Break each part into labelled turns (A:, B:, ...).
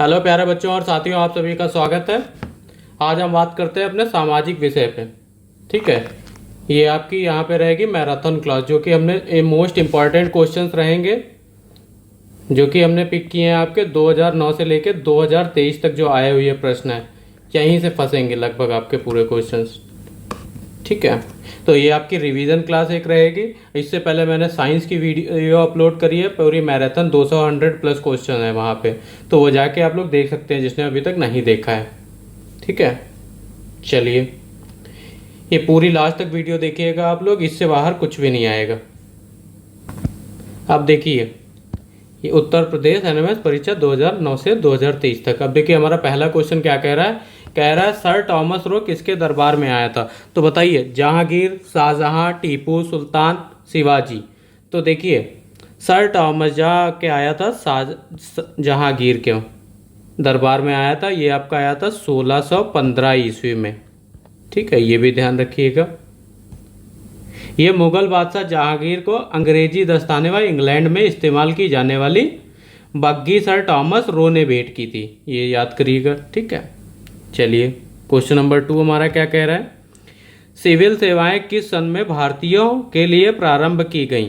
A: Hello प्यारे बच्चों और साथियों, आप सभी का स्वागत है। आज हम बात करते हैं अपने सामाजिक विषय पे। ठीक है, ये आपकी यहाँ पे रहेगी मैराथन क्लास, जो कि हमने मोस्ट इम्पॉर्टेंट क्वेश्चंस रहेंगे जो कि हमने पिक किए हैं आपके 2009 से लेके 2023 तक जो आए हुए प्रश्न हैं, यहीं से फंसेंगे लगभग आपके पूरे क्वेश्चंस। ठीक है, तो ये आपकी रिवीजन क्लास एक रहेगी। इससे पहले मैंने साइंस की वीडियो अपलोड करी है, पूरी मैराथन 200 क्वेश्चन है वहाँ पे, तो वो जाके आप लोग देख सकते हैं जिसने अभी तक नहीं देखा है। ठीक है, चलिए ये पूरी लास्ट तक वीडियो देखिएगा आप लोग, इससे बाहर कुछ भी नहीं आएगा। अब देखिए, ये उत्तर प्रदेश एनएमएस परीक्षा 2009 से 2023 तक। अब देखिए हमारा पहला क्वेश्चन क्या कह रहा है। कह रहा है सर टॉमस रो किसके दरबार में आया था। तो बताइए, जहांगीर, शाहजहां, टीपू सुल्तान, शिवाजी। तो देखिए सर टॉमस के आया था जहांगीर के दरबार में आया था। ये आपका आया था 1615 ईस्वी में। ठीक है, ये भी ध्यान रखिएगा। ये मुगल बादशाह जहांगीर को अंग्रेजी दस्ताने व इंग्लैंड में इस्तेमाल की जाने वाली बग्घी सर टॉमस रो ने भेंट की थी, ये याद करिएगा। ठीक है, चलिए क्वेश्चन नंबर 2 हमारा क्या कह रहा है। सिविल सेवाएं किस सन में भारतीयों के लिए प्रारंभ की गई।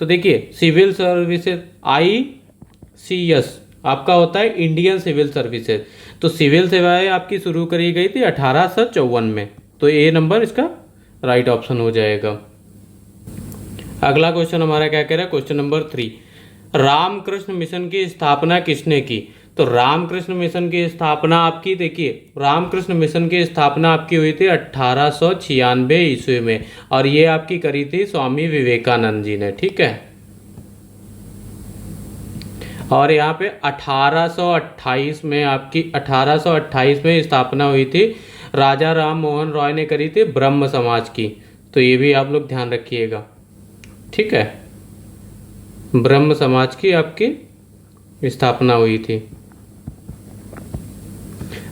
A: तो देखिए सिविल सर्विसेज ICS आपका होता है इंडियन सिविल सर्विसेज। तो सिविल सेवाएं आपकी शुरू करी गई थी 1854 में। तो ए नंबर इसका राइट ऑप्शन हो जाएगा। अगला क्वेश्चन हमारा क्या कह रहा है, क्वेश्चन नंबर 3। रामकृष्ण मिशन की स्थापना किसने की। तो रामकृष्ण मिशन की स्थापना आपकी, देखिए रामकृष्ण मिशन की स्थापना आपकी हुई थी 1896 ईस्वी में, और ये आपकी करी थी स्वामी विवेकानंद जी ने। ठीक है, और यहाँ पे 1828 में आपकी 1828 में स्थापना हुई थी। राजा राम मोहन रॉय ने करी थी ब्रह्म समाज की। तो ये भी आप लोग ध्यान रखिएगा। ठीक है, ब्रह्म समाज की आपकी स्थापना हुई थी।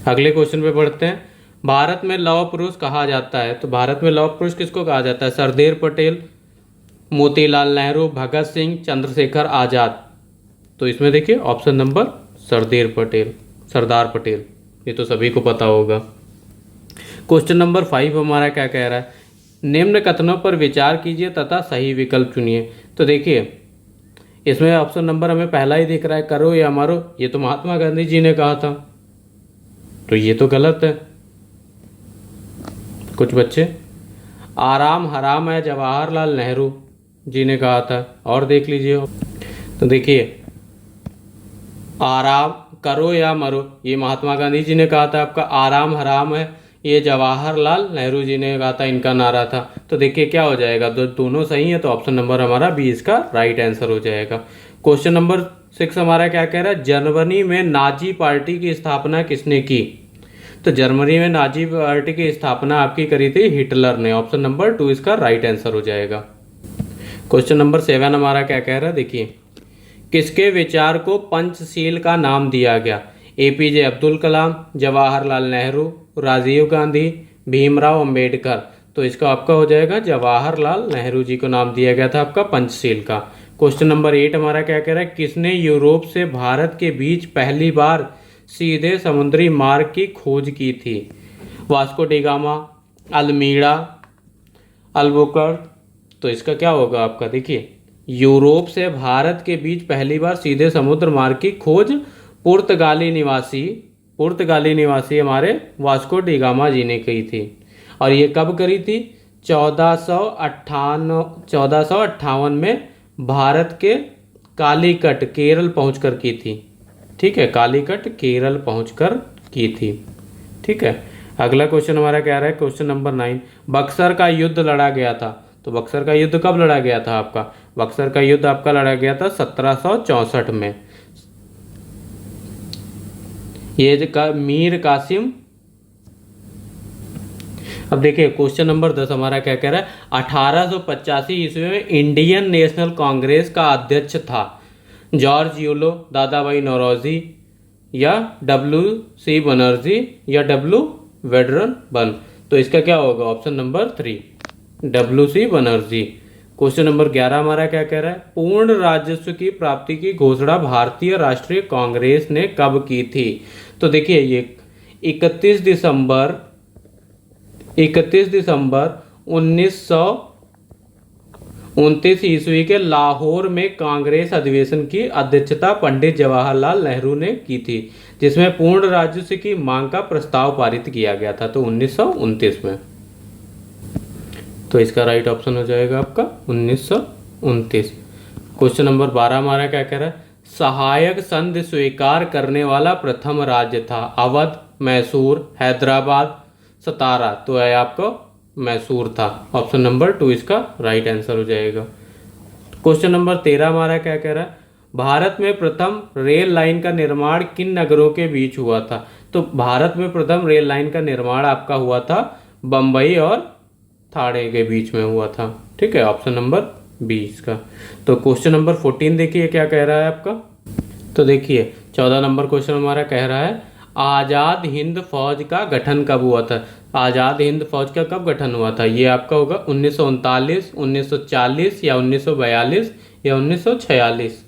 A: अगले क्वेश्चन पे बढ़ते हैं। भारत में लौह पुरुष कहा जाता है। तो भारत में लौह पुरुष किसको कहा जाता है। सरदार पटेल, मोतीलाल नेहरू, भगत सिंह, चंद्रशेखर आजाद। तो इसमें देखिए ऑप्शन नंबर सरदार पटेल, ये तो सभी को पता होगा। क्वेश्चन नंबर 5 हमारा क्या कह रहा है। निम्न कथनों पर विचार कीजिए तथा सही विकल्प चुनिए। तो देखिए इसमें ऑप्शन नंबर हमें पहला ही दिख रहा है, करो या मरो। ये तो महात्मा गांधी जी ने कहा था, तो ये तो गलत है। कुछ बच्चे, आराम हराम है जवाहरलाल नेहरू जी ने कहा था, और देख लीजिए। तो देखिए आराम करो या मरो, ये महात्मा गांधी जी ने कहा था। आपका आराम हराम है, ये जवाहरलाल नेहरू जी ने कहा था, इनका नारा था। तो देखिए क्या हो जाएगा, दोनों सही है, तो ऑप्शन नंबर हमारा बी इसका राइट आंसर हो जाएगा। क्वेश्चन नंबर 6 हमारा क्या कह रहा है। जर्मनी में नाजी पार्टी की स्थापना किसने की। तो जर्मनी में नाजी पार्टी की स्थापना आपकी करी थी हिटलर ने। ऑप्शन नंबर 2 इसका राइट आंसर हो जाएगा। क्वेश्चन नंबर 7 हमारा क्या कह रहा है, देखिए किसके विचार को पंचशील का नाम दिया गया। APJ अब्दुल कलाम, जवाहरलाल नेहरू, राजीव गांधी, भीमराव अंबेडकर। तो इसका आपका हो जाएगा जवाहरलाल नेहरू जी को नाम दिया गया था आपका पंचशील का। क्वेश्चन नंबर 8 हमारा क्या कह रहा है। किसने यूरोप से भारत के बीच पहली बार सीधे समुद्री मार्ग की खोज की थी। Vasco da Gama, Almeida, Albuquerque. तो इसका क्या होगा आपका, देखिए यूरोप से भारत के बीच पहली बार सीधे समुद्र मार्ग की खोज पुर्तगाली निवासी हमारे वास्को डी गामा जी ने की थी। और ये कब करी थी, 1458 में भारत के कालीकट केरल पहुंचकर की थी। ठीक है, कालीकट केरल पहुंचकर की थी। ठीक है, अगला क्वेश्चन हमारा क्या रहा है, क्वेश्चन नंबर 9। बक्सर का युद्ध लड़ा गया था। तो बक्सर का युद्ध कब लड़ा गया था आपका। बक्सर का युद्ध आपका लड़ा गया था 1764 में। ये मीर कासिम। अब देखिए क्वेश्चन नंबर 10 हमारा क्या कह रहा है। 1885 ईस्वी में इंडियन नेशनल कांग्रेस का अध्यक्ष था जॉर्ज यूलो, दादा भाई नौरोजी, या WC बनर्जी, या W वेडरन बन। तो इसका क्या होगा, option number 3 WC Banerjee. Question number 11 हमारा क्या कह रहा है, पूर्ण राजस्व की प्राप्ति की घोषणा भारतीय राष्ट्रीय कांग्रेस ने कब की थी। तो देखिए ये 31 दिसंबर 1929 ईस्वी के लाहौर में कांग्रेस अधिवेशन की अध्यक्षता पंडित जवाहरलाल नेहरू ने की थी, जिसमें पूर्ण राजस्व की मांग का प्रस्ताव पारित किया गया था, तो 1929 में। तो इसका राइट ऑप्शन हो जाएगा आपका 1929। क्वेश्चन नंबर 12 हमारा क्या कह रहा है, सहायक संधि स्वीकार करने वाला प्रथम राज्य था, अवध, मैसूर, हैदराबाद, सतारा। तो है आपको मैसूर था, ऑप्शन नंबर 2 इसका राइट आंसर हो जाएगा। क्वेश्चन नंबर 13 हमारा क्या कह रहा है, भारत में प्रथम रेल लाइन का निर्माण किन नगरों के बीच हुआ था। तो भारत में प्रथम रेल लाइन का निर्माण आपका हुआ था बम्बई और थाने के बीच में हुआ था, ठीक है, ऑप्शन नंबर 20 का। तो क्वेश्चन नंबर 14 देखिए क्या कह रहा है आपका। तो देखिए 14 नंबर क्वेश्चन हमारा कह रहा है, आज़ाद हिंद फौज का गठन कब हुआ था। आज़ाद हिंद फौज का कब गठन हुआ था, ये आपका होगा 1939, 1940 या 1942 या 1946।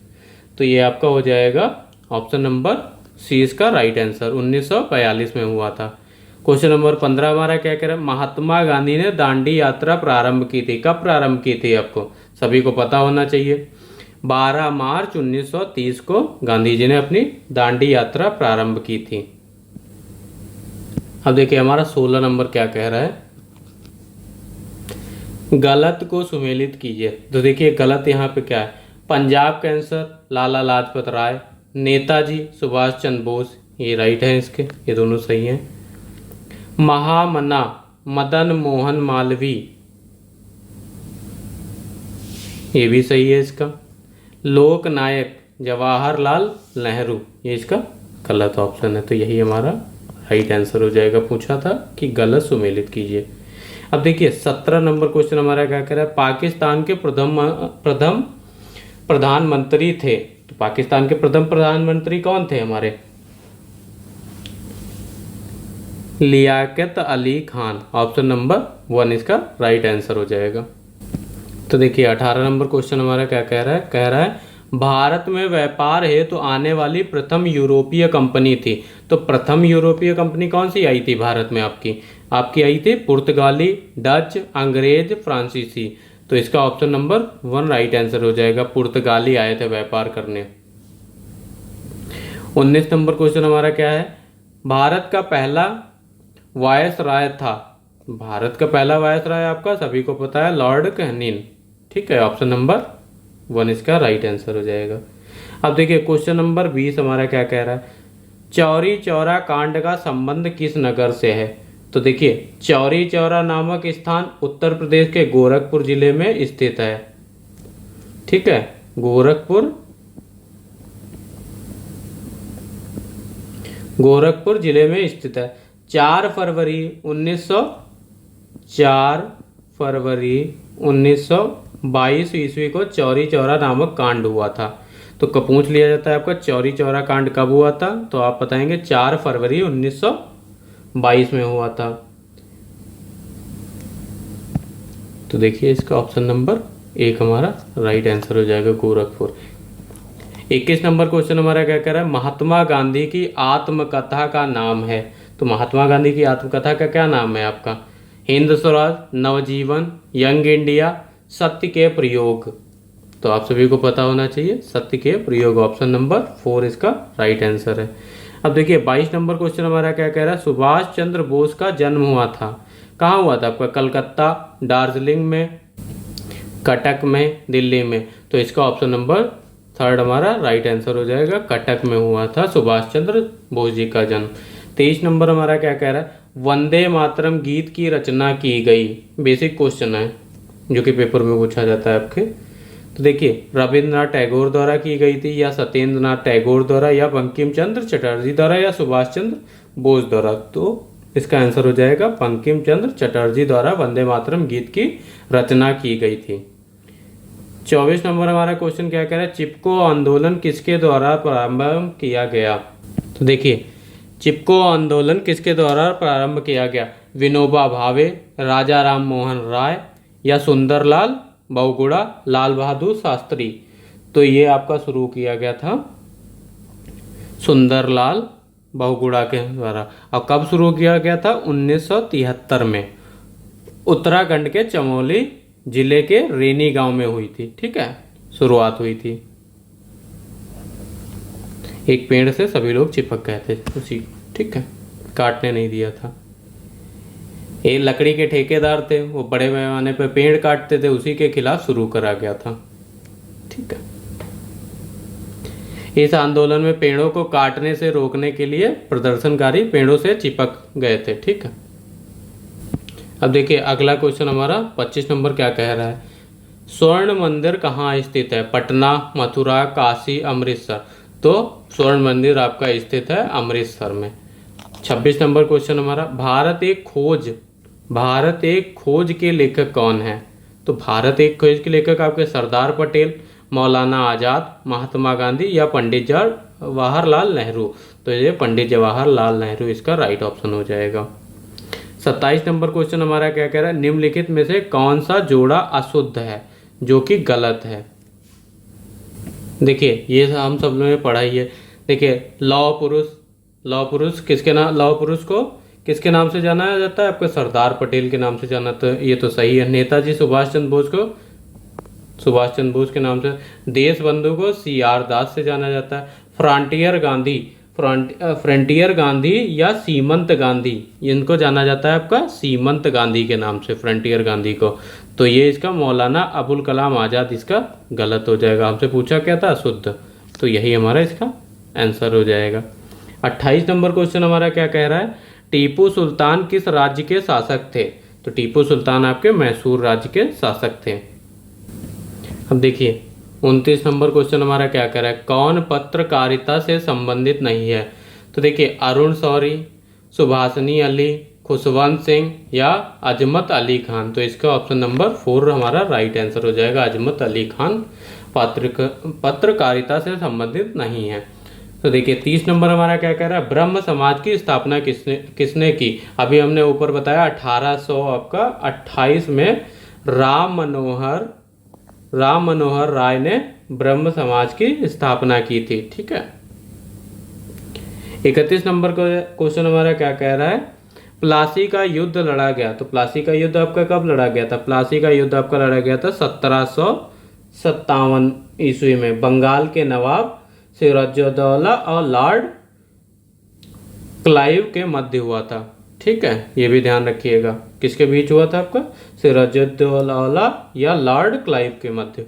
A: तो ये आपका हो जाएगा ऑप्शन नंबर सी इसका राइट आंसर, 1942 में हुआ था। क्वेश्चन नंबर 15 हमारा क्या कह रहा है, महात्मा गांधी ने दांडी यात्रा प्रारंभ की थी, कब प्रारंभ की थी, आपको सभी को पता होना चाहिए। 12 मार्च 1930 को गांधी जी ने अपनी दांडी यात्रा प्रारंभ की थी। अब देखिए हमारा 16 नंबर क्या कह रहा है, गलत को सुमेलित कीजिए। तो देखिए गलत यहाँ पे क्या है, पंजाब कैंसर, लाला लाजपत राय, नेताजी सुभाष चंद्र बोस, ये राइट है इसके, ये दोनों सही हैं। महामना मदन मोहन मालवीय, ये भी सही है इसका। लोकनायक जवाहरलाल नेहरू, ये इसका गलत ऑप्शन है, तो यही हमारा राइट आंसर हो जाएगा। पूछा था कि गलत सुमेलित कीजिए। अब देखिए 17 नंबर क्वेश्चन हमारा क्या कह रहा है, पाकिस्तान के प्रथम प्रधानमंत्री थे। तो पाकिस्तान के प्रथम प्रधानमंत्री कौन थे हमारे, लियाकत अली खान, ऑप्शन नंबर 1 इसका राइट आंसर हो जाएगा। तो देखिए 18 नंबर क्वेश्चन हमारा क्या कह रहा है भारत में व्यापार हेतु तो आने वाली प्रथम यूरोपीय कंपनी थी। तो प्रथम यूरोपीय कंपनी कौन सी आई थी भारत में, आपकी आई थी पुर्तगाली, डच, अंग्रेज, फ्रांसीसी। तो इसका ऑप्शन नंबर 1 राइट आंसर हो जाएगा, पुर्तगाली आए थे व्यापार करने। 19 नंबर क्वेश्चन हमारा क्या है, भारत का पहला वायसराय था। भारत का पहला वायसराय आपका सभी को पता है, लॉर्ड कैनिंग, ठीक है, ऑप्शन नंबर 1 इसका राइट आंसर हो जाएगा। अब देखिए क्वेश्चन नंबर 20 हमारा क्या कह रहा है, चौरी चौरा कांड का संबंध किस नगर से है। तो देखिए चौरी चौरा नामक स्थान उत्तर प्रदेश के गोरखपुर जिले में स्थित है, ठीक है, गोरखपुर जिले में स्थित है। 4 फरवरी 1922 ईस्वी को चौरी चौरा नामक कांड हुआ था। तो पूछ लिया जाता है आपका चौरी चौरा कांड कब हुआ था, तो आप बताएंगे 4 फरवरी 1922 में हुआ था। तो देखिए इसका ऑप्शन नंबर 1 हमारा राइट आंसर हो जाएगा, गोरखपुर। 21 नंबर क्वेश्चन हमारा क्या कह रहा है, महात्मा गांधी की आत्मकथा का नाम है। तो महात्मा गांधी की आत्मकथा का क्या नाम है आपका, हिंद स्वराज, नवजीवन, यंग इंडिया, सत्य के प्रयोग। तो आप सभी को पता होना चाहिए सत्य के प्रयोग, ऑप्शन नंबर 4 इसका राइट आंसर है। अब देखिए 22 नंबर क्वेश्चन हमारा क्या कह रहा है, सुभाष चंद्र बोस का जन्म हुआ था, कहाँ हुआ था आपका, कलकत्ता, दार्जिलिंग में, कटक में, दिल्ली में। तो इसका ऑप्शन नंबर 3 हमारा राइट आंसर हो जाएगा, कटक में हुआ था सुभाष चंद्र बोस जी का जन्म। 23 नंबर हमारा क्या कह रहा है, वंदे मातरम गीत की रचना की गई। बेसिक क्वेश्चन है जो कि पेपर में पूछा जाता है आपके। तो देखिए रविंद्रनाथ टैगोर द्वारा की गई थी, या सत्येंद्र नाथ टैगोर द्वारा, या बंकिम चंद्र चटर्जी द्वारा, या सुभाष चंद्र बोस द्वारा। तो इसका आंसर हो जाएगा बंकिम चंद्र चटर्जी द्वारा वंदे मातरम गीत की रचना की गई थी। 24 नंबर हमारा क्वेश्चन क्या कह रहा है, चिपको आंदोलन किसके द्वारा प्रारंभ किया गया। तो देखिए चिपको आंदोलन किसके द्वारा प्रारंभ किया गया, विनोबा भावे, राजा राम मोहन राय, या सुंदरलाल बहुगुणा, लाल बहादुर शास्त्री। तो ये आपका शुरू किया गया था सुंदरलाल बहुगुणा के द्वारा। और कब शुरू किया गया था? 1973 में उत्तराखंड के चमोली जिले के रेनी गांव में हुई थी। ठीक है, शुरुआत हुई थी। एक पेड़ से सभी लोग चिपक गए थे उसी, ठीक है, काटने नहीं दिया था। ये लकड़ी के ठेकेदार थे, वो बड़े पैमाने पे पेड़ काटते थे, उसी के खिलाफ शुरू करा गया था। ठीक है, इस आंदोलन में पेड़ों को काटने से रोकने के लिए प्रदर्शनकारी पेड़ों से चिपक गए थे। ठीक है, अब देखिए अगला क्वेश्चन हमारा 25 नंबर क्या कह रहा है? स्वर्ण मंदिर कहाँ स्थित है? पटना, मथुरा, काशी, अमृतसर। तो स्वर्ण मंदिर आपका स्थित है अमृतसर में। 26 नंबर क्वेश्चन हमारा, भारत एक खोज के लेखक कौन है? तो भारत एक खोज के लेखक आपके सरदार पटेल, मौलाना आजाद, महात्मा गांधी या पंडित जवाहरलाल नेहरू। तो ये पंडित जवाहरलाल नेहरू इसका राइट ऑप्शन हो जाएगा। 27 नंबर क्वेश्चन हमारा क्या कह रहा है? निम्नलिखित में से कौन सा जोड़ा अशुद्ध है जो कि गलत है? देखिए ये हम सब लोगों ने पढ़ा ही है। देखिए लौह पुरुष को किसके नाम से जाना जाता है? आपके सरदार पटेल के नाम से जाना, तो ये तो सही है। नेताजी सुभाष चंद्र बोस के नाम से। देश बंधु को CR दास से जाना जाता है। फ्रंटियर गांधी या सीमंत गांधी, इनको जाना जाता है आपका सीमंत गांधी के नाम से, फ्रंटियर गांधी को। तो ये इसका मौलाना अबुल कलाम आजाद इसका गलत हो जाएगा। हमसे पूछा क्या था? शुद्ध, तो यही हमारा इसका आंसर हो जाएगा। 28 नंबर क्वेश्चन हमारा क्या कह रहा है? टीपू सुल्तान किस राज्य के शासक थे? तो टीपू सुल्तान आपके मैसूर राज्य के शासक थे। अब देखिए 29 नंबर क्वेश्चन हमारा क्या कह रहा है? कौन पत्रकारिता से संबंधित नहीं है? तो देखिए अरुण शौरी, सुभाषनी अली, खुशवंत सिंह या अजमत अली खान। तो इसका ऑप्शन नंबर 4 हमारा राइट आंसर हो जाएगा। अजमत अली खान पत्रकारिता से संबंधित नहीं है। तो देखिए 30 नंबर हमारा क्या कह रहा है? ब्रह्म समाज की स्थापना किसने की? अभी हमने ऊपर बताया 1828 में राम मनोहर राय ने ब्रह्म समाज की स्थापना की थी। ठीक है, 31 नंबर क्वेश्चन हमारा क्या कह रहा है? प्लासी का युद्ध लड़ा गया। तो प्लासी का युद्ध आपका कब लड़ा गया था? प्लासी का युद्ध आपका लड़ा गया था 1757 ईस्वी में। बंगाल के नवाब सिराजुद्दौला और लॉर्ड क्लाइव के मध्य हुआ था। ठीक है, ये भी ध्यान रखिएगा, किसके बीच हुआ था आपका? सिराजुद्दौला या लॉर्ड क्लाइव के मध्य।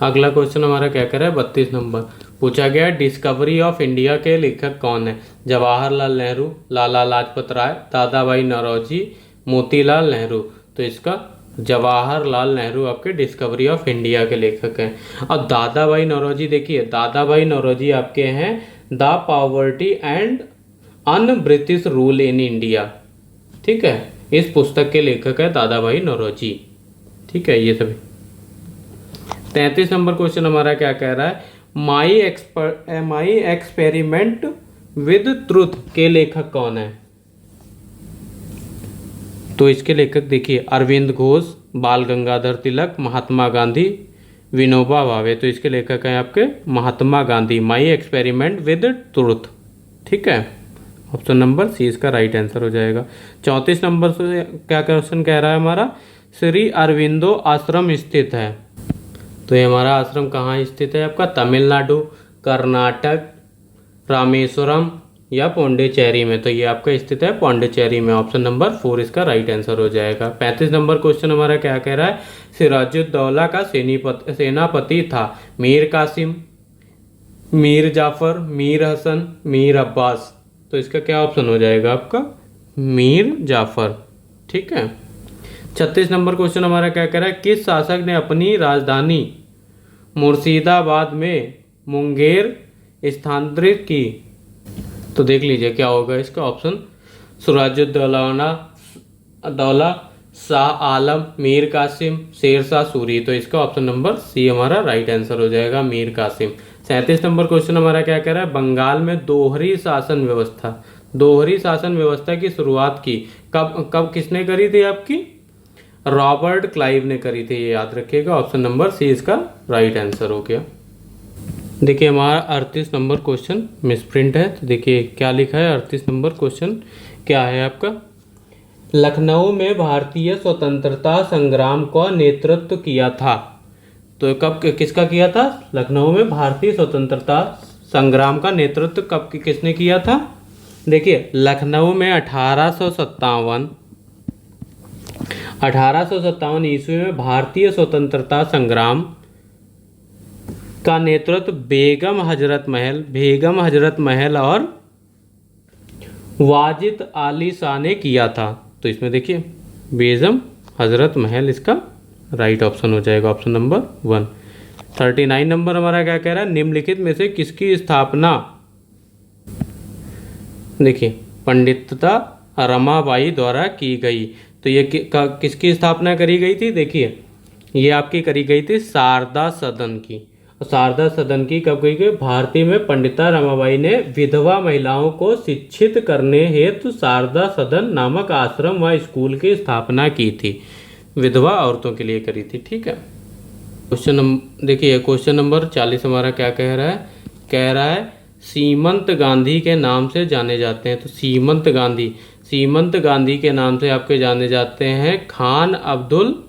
A: अगला क्वेश्चन हमारा क्या कर रहा है? 32 नंबर पूछा गया डिस्कवरी ऑफ इंडिया के लेखक कौन है? जवाहरलाल नेहरू, लाला लाजपत राय, दादा भाई नौरोजी, मोतीलाल नेहरू। तो इसका जवाहरलाल नेहरू आपके डिस्कवरी ऑफ इंडिया के लेखक हैं। और दादा भाई नौरोजी, देखिए दादा भाई नौरोजी आपके हैं the poverty and un British rule in India. ठीक है, इस पुस्तक के लेखक है दादा भाई नौरोजी। ठीक है, ये सभी। 33 नंबर क्वेश्चन हमारा क्या कह रहा है? माई एक्सपेरिमेंट विद ट्रुथ के लेखक कौन है? तो इसके लेखक देखिए अरविंद घोष, बाल गंगाधर तिलक, महात्मा गांधी, विनोबा भावे। तो इसके लेखक हैं आपके Mahatma Gandhi. My experiment with truth. ठीक है, ऑप्शन नंबर सी इसका राइट आंसर हो जाएगा। 34 नंबर से क्या क्वेश्चन कह रहा है हमारा? श्री अरविंदो आश्रम स्थित है। तो ये हमारा आश्रम कहाँ स्थित है आपका? तमिलनाडु, कर्नाटक, रामेश्वरम या पौंडीचेरी में। तो ये आपका स्थित है पौंडीचेरी में। ऑप्शन नंबर 4 इसका राइट आंसर हो जाएगा। 35 नंबर क्वेश्चन हमारा क्या कह रहा है? सिराजुद्दौला का सेनापति था मीर कासिम, मीर जाफर, मीर हसन, मीर अब्बास। तो इसका क्या ऑप्शन हो जाएगा आपका? मीर जाफर। ठीक है, 36 नंबर क्वेश्चन हमारा क्या कह रहा है? किस शासक ने अपनी राजधानी मुर्शिदाबाद में मुंगेर स्थानांतरित की? तो देख लीजिए क्या होगा इसका ऑप्शन। सिराजुद्दौला, शाह आलम, मीर कासिम, शेर शाह सूरी। तो इसका ऑप्शन नंबर सी हमारा राइट आंसर हो जाएगा, मीर कासिम। 37 नंबर क्वेश्चन हमारा क्या कह रहा है? बंगाल में दोहरी शासन व्यवस्था की शुरुआत की कब किसने करी थी आपकी? रॉबर्ट क्लाइव ने करी थी, ये याद रखिएगा। ऑप्शन नंबर सी इसका राइट आंसर हो गया। देखिए हमारा 38 नंबर क्वेश्चन मिसप्रिंट है, तो देखिए क्या लिखा है। 38 नंबर क्वेश्चन क्या है आपका, लखनऊ में भारतीय स्वतंत्रता संग्राम का नेतृत्व किया था। तो कब किसका किया था, लखनऊ में भारतीय स्वतंत्रता संग्राम का नेतृत्व कब किसने किया था। देखिए लखनऊ में 1857 ईस्वी में भारतीय स्वतंत्रता संग्राम का नेतृत्व बेगम हजरत महल और वाजिद अली शाह ने किया था। तो इसमें देखिए बेगम हजरत महल इसका राइट ऑप्शन हो जाएगा, ऑप्शन नंबर 1। 39 नंबर हमारा क्या कह रहा है, निम्नलिखित में से किसकी स्थापना, देखिए पंडितता रमाबाई द्वारा की गई। तो ये किसकी स्थापना करी गई थी, देखिए ये आपकी करी गई थी शारदा सदन की। शारदा सदन की कब गई, भारतीय में पंडिता रमाबाई ने विधवा महिलाओं को शिक्षित करने हेतु शारदा सदन नामक आश्रम व स्कूल की स्थापना की थी, विधवा औरतों के लिए करी थी। ठीक है, देखिए क्वेश्चन नंबर 40 हमारा क्या कह रहा है, सीमंत गांधी के नाम से जाने जाते हैं। तो सीमंत गांधी के नाम से आपके जाने जाते हैं खान अब्दुल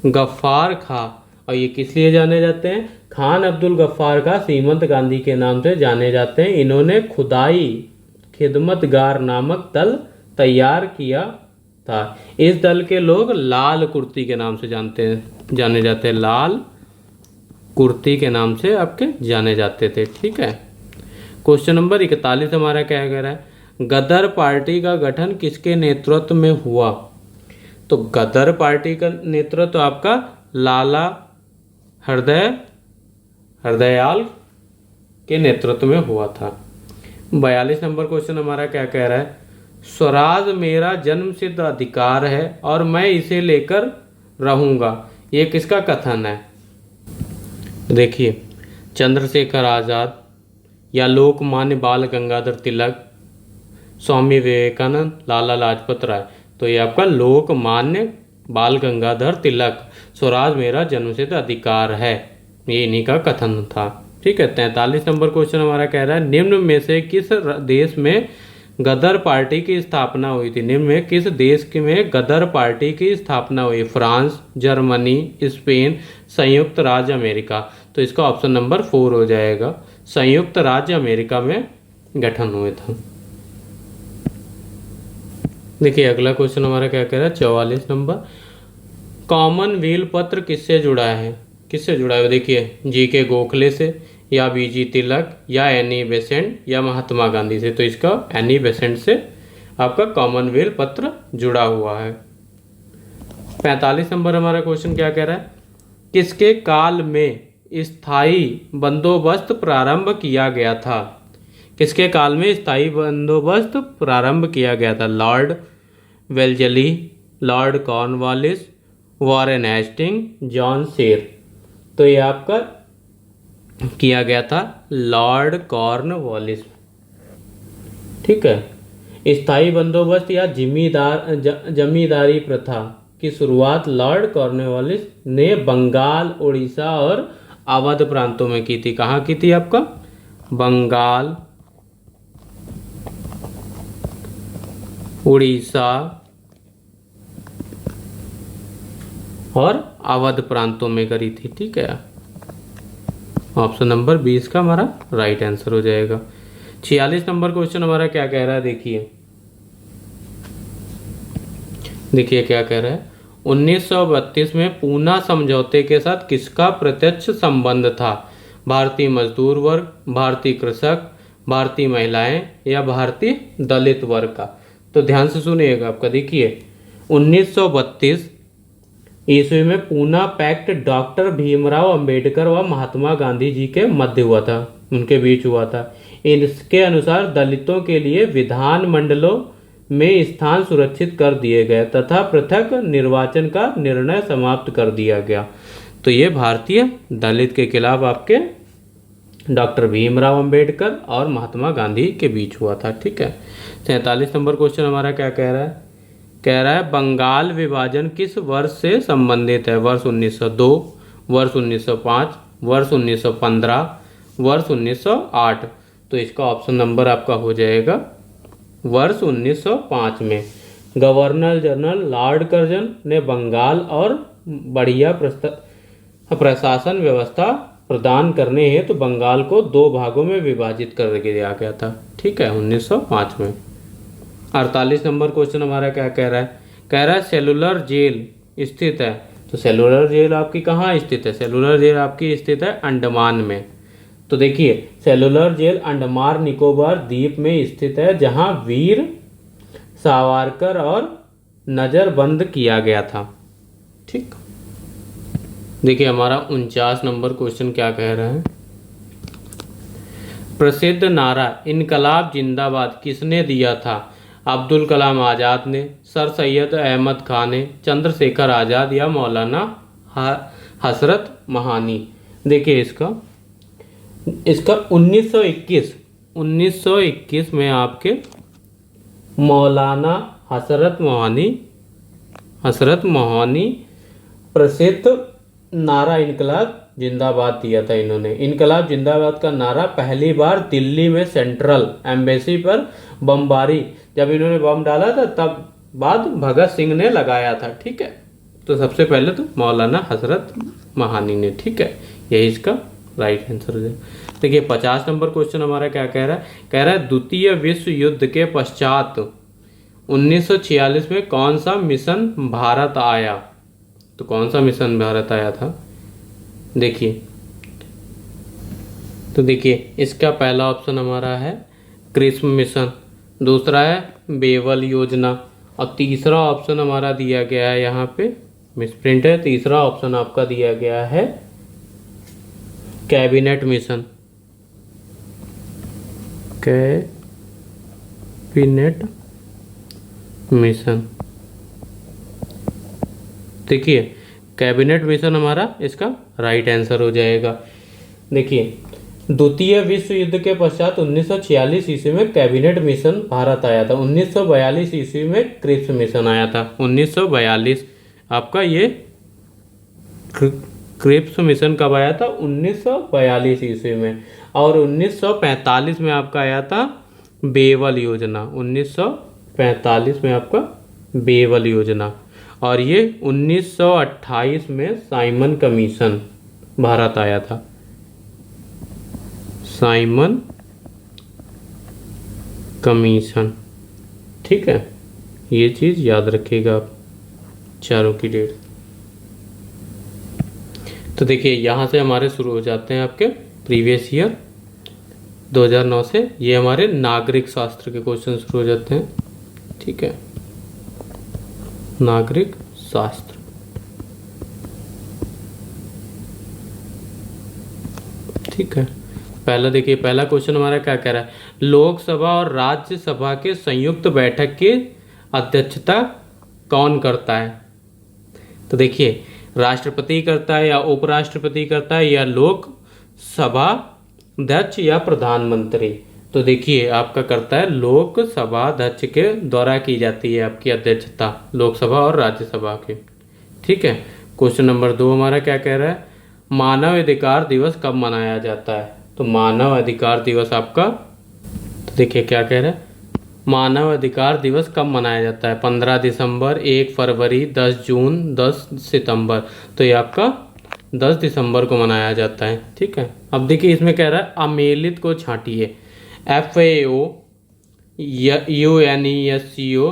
A: गफ्फार खां। और ये किस लिए जाने जाते हैं, खान अब्दुल गफ्फार खां सीमंत गांधी के नाम से जाने जाते हैं। इन्होंने खुदाई खिदमतगार नामक दल तैयार किया था। इस दल के लोग लाल कुर्ती के नाम से जाने जाते हैं, लाल कुर्ती के नाम से आपके जाने जाते थे। ठीक है, क्वेश्चन नंबर 41 हमारा क्या कह रहा है, गदर पार्टी का गठन किसके नेतृत्व में हुआ। तो गदर पार्टी का नेतृत्व आपका लाला हरदयाल के नेतृत्व में हुआ था। 42 नंबर क्वेश्चन हमारा क्या कह रहा है, स्वराज मेरा जन्मसिद्ध अधिकार है और मैं इसे लेकर रहूंगा। ये किसका कथन है, देखिए चंद्रशेखर आजाद या लोकमान्य बाल गंगाधर तिलक, स्वामी विवेकानंद, लाला लाजपत राय। तो ये आपका लोकमान्य बाल गंगाधर तिलक, स्वराज मेरा जन्मसिद्ध अधिकार है, ये इन्हीं का कथन था। ठीक है, 43 नंबर क्वेश्चन हमारा कह रहा है, निम्न में से किस देश में गदर पार्टी की स्थापना हुई थी। निम्न में किस देश में गदर पार्टी की स्थापना हुई, फ्रांस, जर्मनी, स्पेन, संयुक्त राज्य अमेरिका। तो इसका ऑप्शन नंबर 4 हो जाएगा, संयुक्त राज्य अमेरिका में गठन हुए था। देखिए अगला क्वेश्चन हमारा क्या कह रहा है, 44 नंबर, कॉमनवेल्थ पत्र किससे जुड़ा है, देखिए जी.के. गोखले से या बी.जी. तिलक या एनी बेसेंट या महात्मा गांधी से। तो इसका एनी बेसेंट से आपका कॉमनवेल्थ पत्र जुड़ा हुआ है। 45 नंबर हमारा क्वेश्चन क्या कह रहा है, किसके काल में स्थायी बंदोबस्त प्रारंभ किया गया था। किसके काल में स्थायी बंदोबस्त प्रारंभ किया गया था, Lord Wellesley, Lord Cornwallis, Warren Hasting, John Shore. तो ये आपका किया गया था लॉर्ड कॉर्नवालिस। ठीक है, स्थायी बंदोबस्त या जमींदारी प्रथा की शुरुआत लॉर्ड कॉर्नवालिस ने बंगाल, उड़ीसा और अवध प्रांतों में की थी। कहाँ की थी आपका, बंगाल, उड़ीसा और अवध प्रांतों में करी थी। ठीक है, ऑप्शन नंबर 20 का हमारा राइट आंसर हो जाएगा। 46 नंबर क्वेश्चन हमारा क्या कह रहा है, देखिए क्या कह रहा है, 1932 में पूना समझौते के साथ किसका प्रत्यक्ष संबंध था। भारतीय मजदूर वर्ग, भारतीय कृषक, भारतीय महिलाएं या भारतीय दलित वर्ग का। तो ध्यान से सुनिएगा आपका, देखिए 1932 ईस्वी में पूना पैक्ट डॉक्टर भीमराव अंबेडकर व महात्मा गांधी जी के मध्य हुआ था, उनके बीच हुआ था। इसके अनुसार दलितों के लिए विधान मंडलों में स्थान सुरक्षित कर दिए गए तथा पृथक निर्वाचन का निर्णय समाप्त कर दिया गया। तो ये भारतीय दलित के खिलाफ आपके डॉक्टर भीमराव अंबेडकर और महात्मा गांधी के बीच हुआ था। ठीक है, 47 नंबर क्वेश्चन हमारा क्या कह रहा है, कह रहा है बंगाल विभाजन किस वर्ष से संबंधित है? वर्ष 1902, वर्ष 1905, वर्ष 1915, वर्ष 1908। तो इसका ऑप्शन नंबर आपका हो जाएगा वर्ष 1905 में। गवर्नर जनरल लॉर्ड कर्जन ने बंगाल और बढ़िया प्रशासन व्यवस्था प्रदान करने हेतु तो बंगाल को 2 भागों में विभाजित कर दिया गया था। ठीक है, 1905 में। 48 नंबर क्वेश्चन हमारा क्या कह रहा है? कह रहा है सेलुलर जेल स्थित है। तो सेलुलर जेल आपकी कहाँ स्थित है? सेलुलर जेल आपकी स्थित है अंडमान में। तो देखिए, सेलुलर जेल अंडमान निकोबार द्वीप में स्थित है, जहां वीर सावरकर और नजरबंद किया गया था। ठीक, देखिए हमारा 49 नंबर क्वेश्चन क्या कह रहा है? प्रसिद्ध नारा इनकलाब जिंदाबाद किसने दिया था? अब्दुल कलाम आज़ाद ने, सर सैयद अहमद खान ने, चंद्रशेखर आज़ाद या मौलाना हसरत महानी। देखिए इसका 1921 में आपके मौलाना हसरत मोहानी प्रसिद्ध नारा इनकलाब जिंदाबाद दिया था इन्होंने। इनकलाब जिंदाबाद का नारा पहली बार दिल्ली में सेंट्रल एम्बेसी पर बमबारी, जब इन्होंने बम डाला था तब बाद भगत सिंह ने लगाया था। ठीक है, तो सबसे पहले तो मौलाना हसरत महानी ने। ठीक है, यही इसका राइट आंसर है। देखिए 50 नंबर क्वेश्चन हमारा क्या कह रहा है? कह रहा है द्वितीय विश्व युद्ध के पश्चात 1946 में कौन सा मिशन भारत आया? तो कौन सा मिशन भारत आया था? देखिए, तो देखिए इसका पहला ऑप्शन हमारा है कृष्ण मिशन, दूसरा है बेवल योजना, और तीसरा ऑप्शन हमारा दिया गया है, यहाँ पे मिसप्रिंट है, तीसरा ऑप्शन आपका दिया गया है कैबिनेट मिशन। कैबिनेट मिशन, देखिए कैबिनेट मिशन हमारा इसका राइट आंसर हो जाएगा। देखिए द्वितीय विश्व युद्ध के पश्चात 1946 ईस्वी में कैबिनेट मिशन भारत आया था, 1942 ईस्वी में क्रिप्स मिशन आया था। 1942 आपका ये क्रिप्स मिशन कब आया था? 1942 ईस्वी में। और 1945 में आपका आया था बेवल योजना, 1945 में आपका बेवल योजना। और ये 1928 में साइमन कमीशन भारत आया था, साइमन कमीशन। ठीक है, ये चीज़ याद रखिएगा आप, चारों की डेट। तो देखिए यहाँ से हमारे शुरू हो जाते हैं आपके प्रीवियस ईयर 2009 से, ये हमारे नागरिक शास्त्र के क्वेश्चन शुरू हो जाते हैं। ठीक है, नागरिक शास्त्र। ठीक है, पहला देखिए, पहला क्वेश्चन हमारा क्या कह रहा है? लोकसभा और राज्यसभा के संयुक्त बैठक की अध्यक्षता कौन करता है? तो देखिए राष्ट्रपति करता है या उपराष्ट्रपति करता है या लोकसभा अध्यक्ष या प्रधानमंत्री। तो देखिए आपका करता है लोकसभा अध्यक्ष के द्वारा की जाती है आपकी अध्यक्षता, लोकसभा और राज्यसभा के। ठीक है, क्वेश्चन नंबर 2 हमारा क्या कह रहा है? मानव अधिकार दिवस कब मनाया जाता है? तो मानव अधिकार दिवस आपका, तो देखिए क्या कह रहा है, मानव अधिकार दिवस कब मनाया जाता है? 15 दिसंबर, 1 फरवरी, 10 जून, 10 सितंबर। तो ये आपका 10 दिसंबर को मनाया जाता है। ठीक है, अब देखिए इसमें कह रहा है अमेलित को छांटिए। FAO, UNESCO,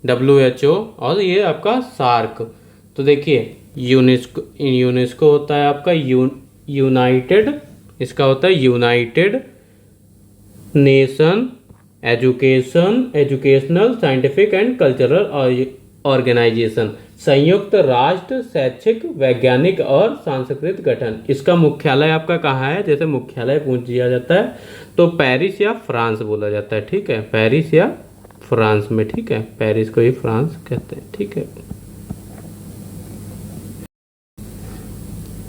A: WHO और ये आपका सार्क। तो देखिए यूनेस्को होता है आपका यूनाइटेड, इसका होता है United Nation Educational Scientific and Cultural Organization, संयुक्त राष्ट्र शैक्षिक वैज्ञानिक और सांस्कृतिक गठन। इसका मुख्यालय आपका कहाँ है? जैसे मुख्यालय पूछ दिया जाता है तो पेरिस या फ्रांस बोला जाता है। ठीक है, पेरिस या फ्रांस में। ठीक है, पेरिस को ही फ्रांस कहते हैं। ठीक है,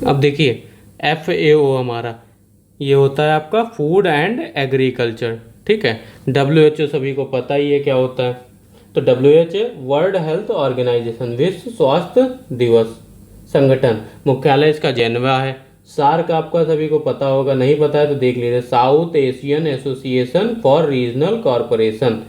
A: अब देखिए FAO हमारा ये होता है आपका फूड एंड एग्रीकल्चर। ठीक है, WHO सभी को पता ही है क्या होता है, तो WHO वर्ल्ड हेल्थ ऑर्गेनाइजेशन, विश्व स्वास्थ्य दिवस संगठन, मुख्यालय इसका जेनेवा है। सार्क आपका सभी को पता होगा, नहीं पता है तो देख लीजिए, south Asian association for regional corporation,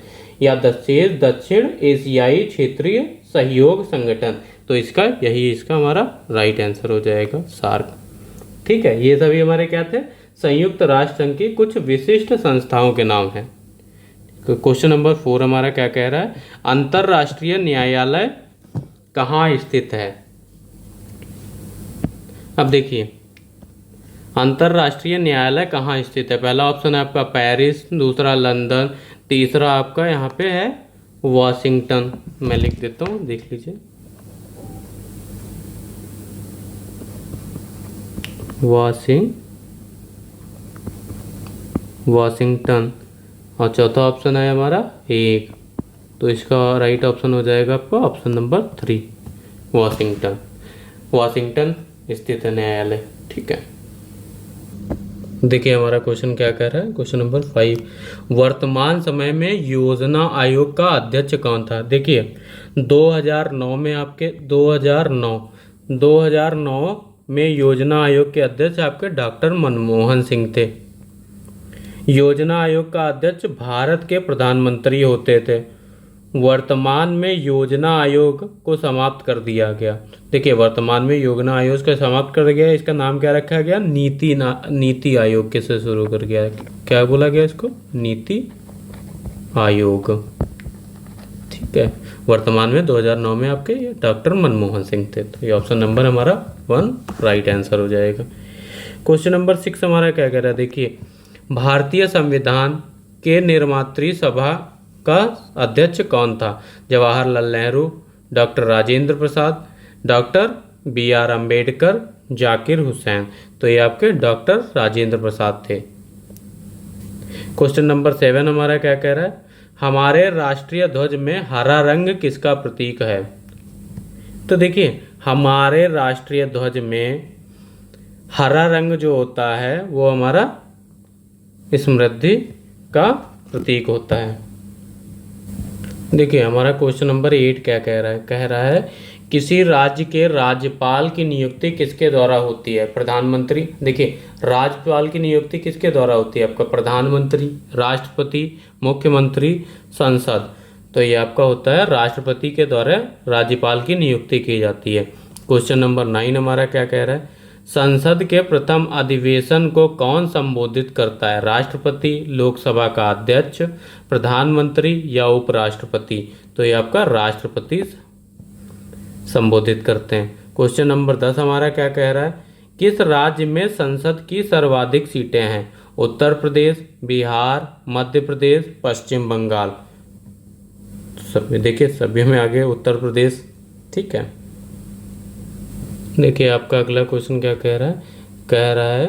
A: या दक्षिण एशियाई क्षेत्रीय सहयोग संगठन। तो इसका यही इसका हमारा राइट आंसर हो जाएगा, सार्क। ठीक है, ये सभी हमारे क्या थे, संयुक्त राष्ट्र संघ की कुछ विशिष्ट संस्थाओं के नाम हैं। क्वेश्चन नंबर 4 हमारा क्या कह रहा है, अंतरराष्ट्रीय न्यायालय कहाँ स्थित है। अब देखिए, अंतरराष्ट्रीय न्यायालय कहाँ स्थित है। पहला ऑप्शन है आपका पेरिस, दूसरा लंदन, तीसरा आपका यहाँ पे है वॉशिंगटन। मैं लिख देता हूँ, देख लीजिए, वॉशिंगटन। और चौथा ऑप्शन है हमारा एक, तो इसका राइट ऑप्शन हो जाएगा आपका ऑप्शन नंबर 3, वॉशिंगटन। वॉशिंगटन स्थित है न्यायालय। ठीक है, देखिए हमारा क्वेश्चन क्या कह रहा है, क्वेश्चन नंबर 5, वर्तमान समय में योजना आयोग का अध्यक्ष कौन था। देखिए 2009 में आपके 2009 में योजना आयोग के अध्यक्ष आपके डॉक्टर मनमोहन सिंह थे। योजना आयोग का अध्यक्ष भारत के प्रधानमंत्री होते थे। वर्तमान में योजना आयोग को समाप्त कर दिया गया। देखिए वर्तमान में योजना आयोग का समाप्त कर गया, इसका नाम क्या रखा गया, नीति आयोग के से शुरू कर गया, क्या बोला गया इसको, नीति आयोग। ठीक है, वर्तमान में 2009 में आपके डॉक्टर मनमोहन सिंह थे। तो ये ऑप्शन नंबर हमारा 1 राइट आंसर हो जाएगा। क्वेश्चन नंबर 6 हमारा क्या कह रहा है, देखिए भारतीय संविधान के निर्मात्री सभा का अध्यक्ष कौन था। Jawaharlal Nehru, doctor Rajendra Prasad, doctor BR Ambedkar, Zakir Hussain. तो ये आपके डॉक्टर राजेंद्र प्रसाद थे। क्वेश्चन नंबर 7 हमारा क्या कह रहा है, हमारे राष्ट्रीय ध्वज में हरा रंग किसका प्रतीक है। तो देखिए हमारे राष्ट्रीय ध्वज में हरा रंग जो होता है वो हमारा समृद्धि का प्रतीक होता है। देखिए हमारा क्वेश्चन नंबर 8 क्या कह रहा है, कह रहा है किसी राज्य के राज्यपाल की नियुक्ति किसके द्वारा होती है। प्रधानमंत्री। देखिए राज्यपाल की नियुक्ति किसके द्वारा होती है, आपका प्रधानमंत्री, राष्ट्रपति, मुख्यमंत्री, संसद। तो ये आपका होता है राष्ट्रपति के द्वारा राज्यपाल की नियुक्ति की जाती है। क्वेश्चन नंबर 9 हमारा क्या कह रहा है, संसद के प्रथम अधिवेशन को कौन संबोधित करता है। राष्ट्रपति, लोकसभा का अध्यक्ष, प्रधानमंत्री या उपराष्ट्रपति। तो ये आपका राष्ट्रपति संबोधित करते हैं। क्वेश्चन नंबर 10 हमारा क्या कह रहा है, किस राज्य में संसद की सर्वाधिक सीटें हैं। उत्तर प्रदेश, बिहार, मध्य प्रदेश, पश्चिम बंगाल। सब देखिए सभी में आगे उत्तर प्रदेश। ठीक है, देखिए आपका अगला क्वेश्चन क्या कह रहा है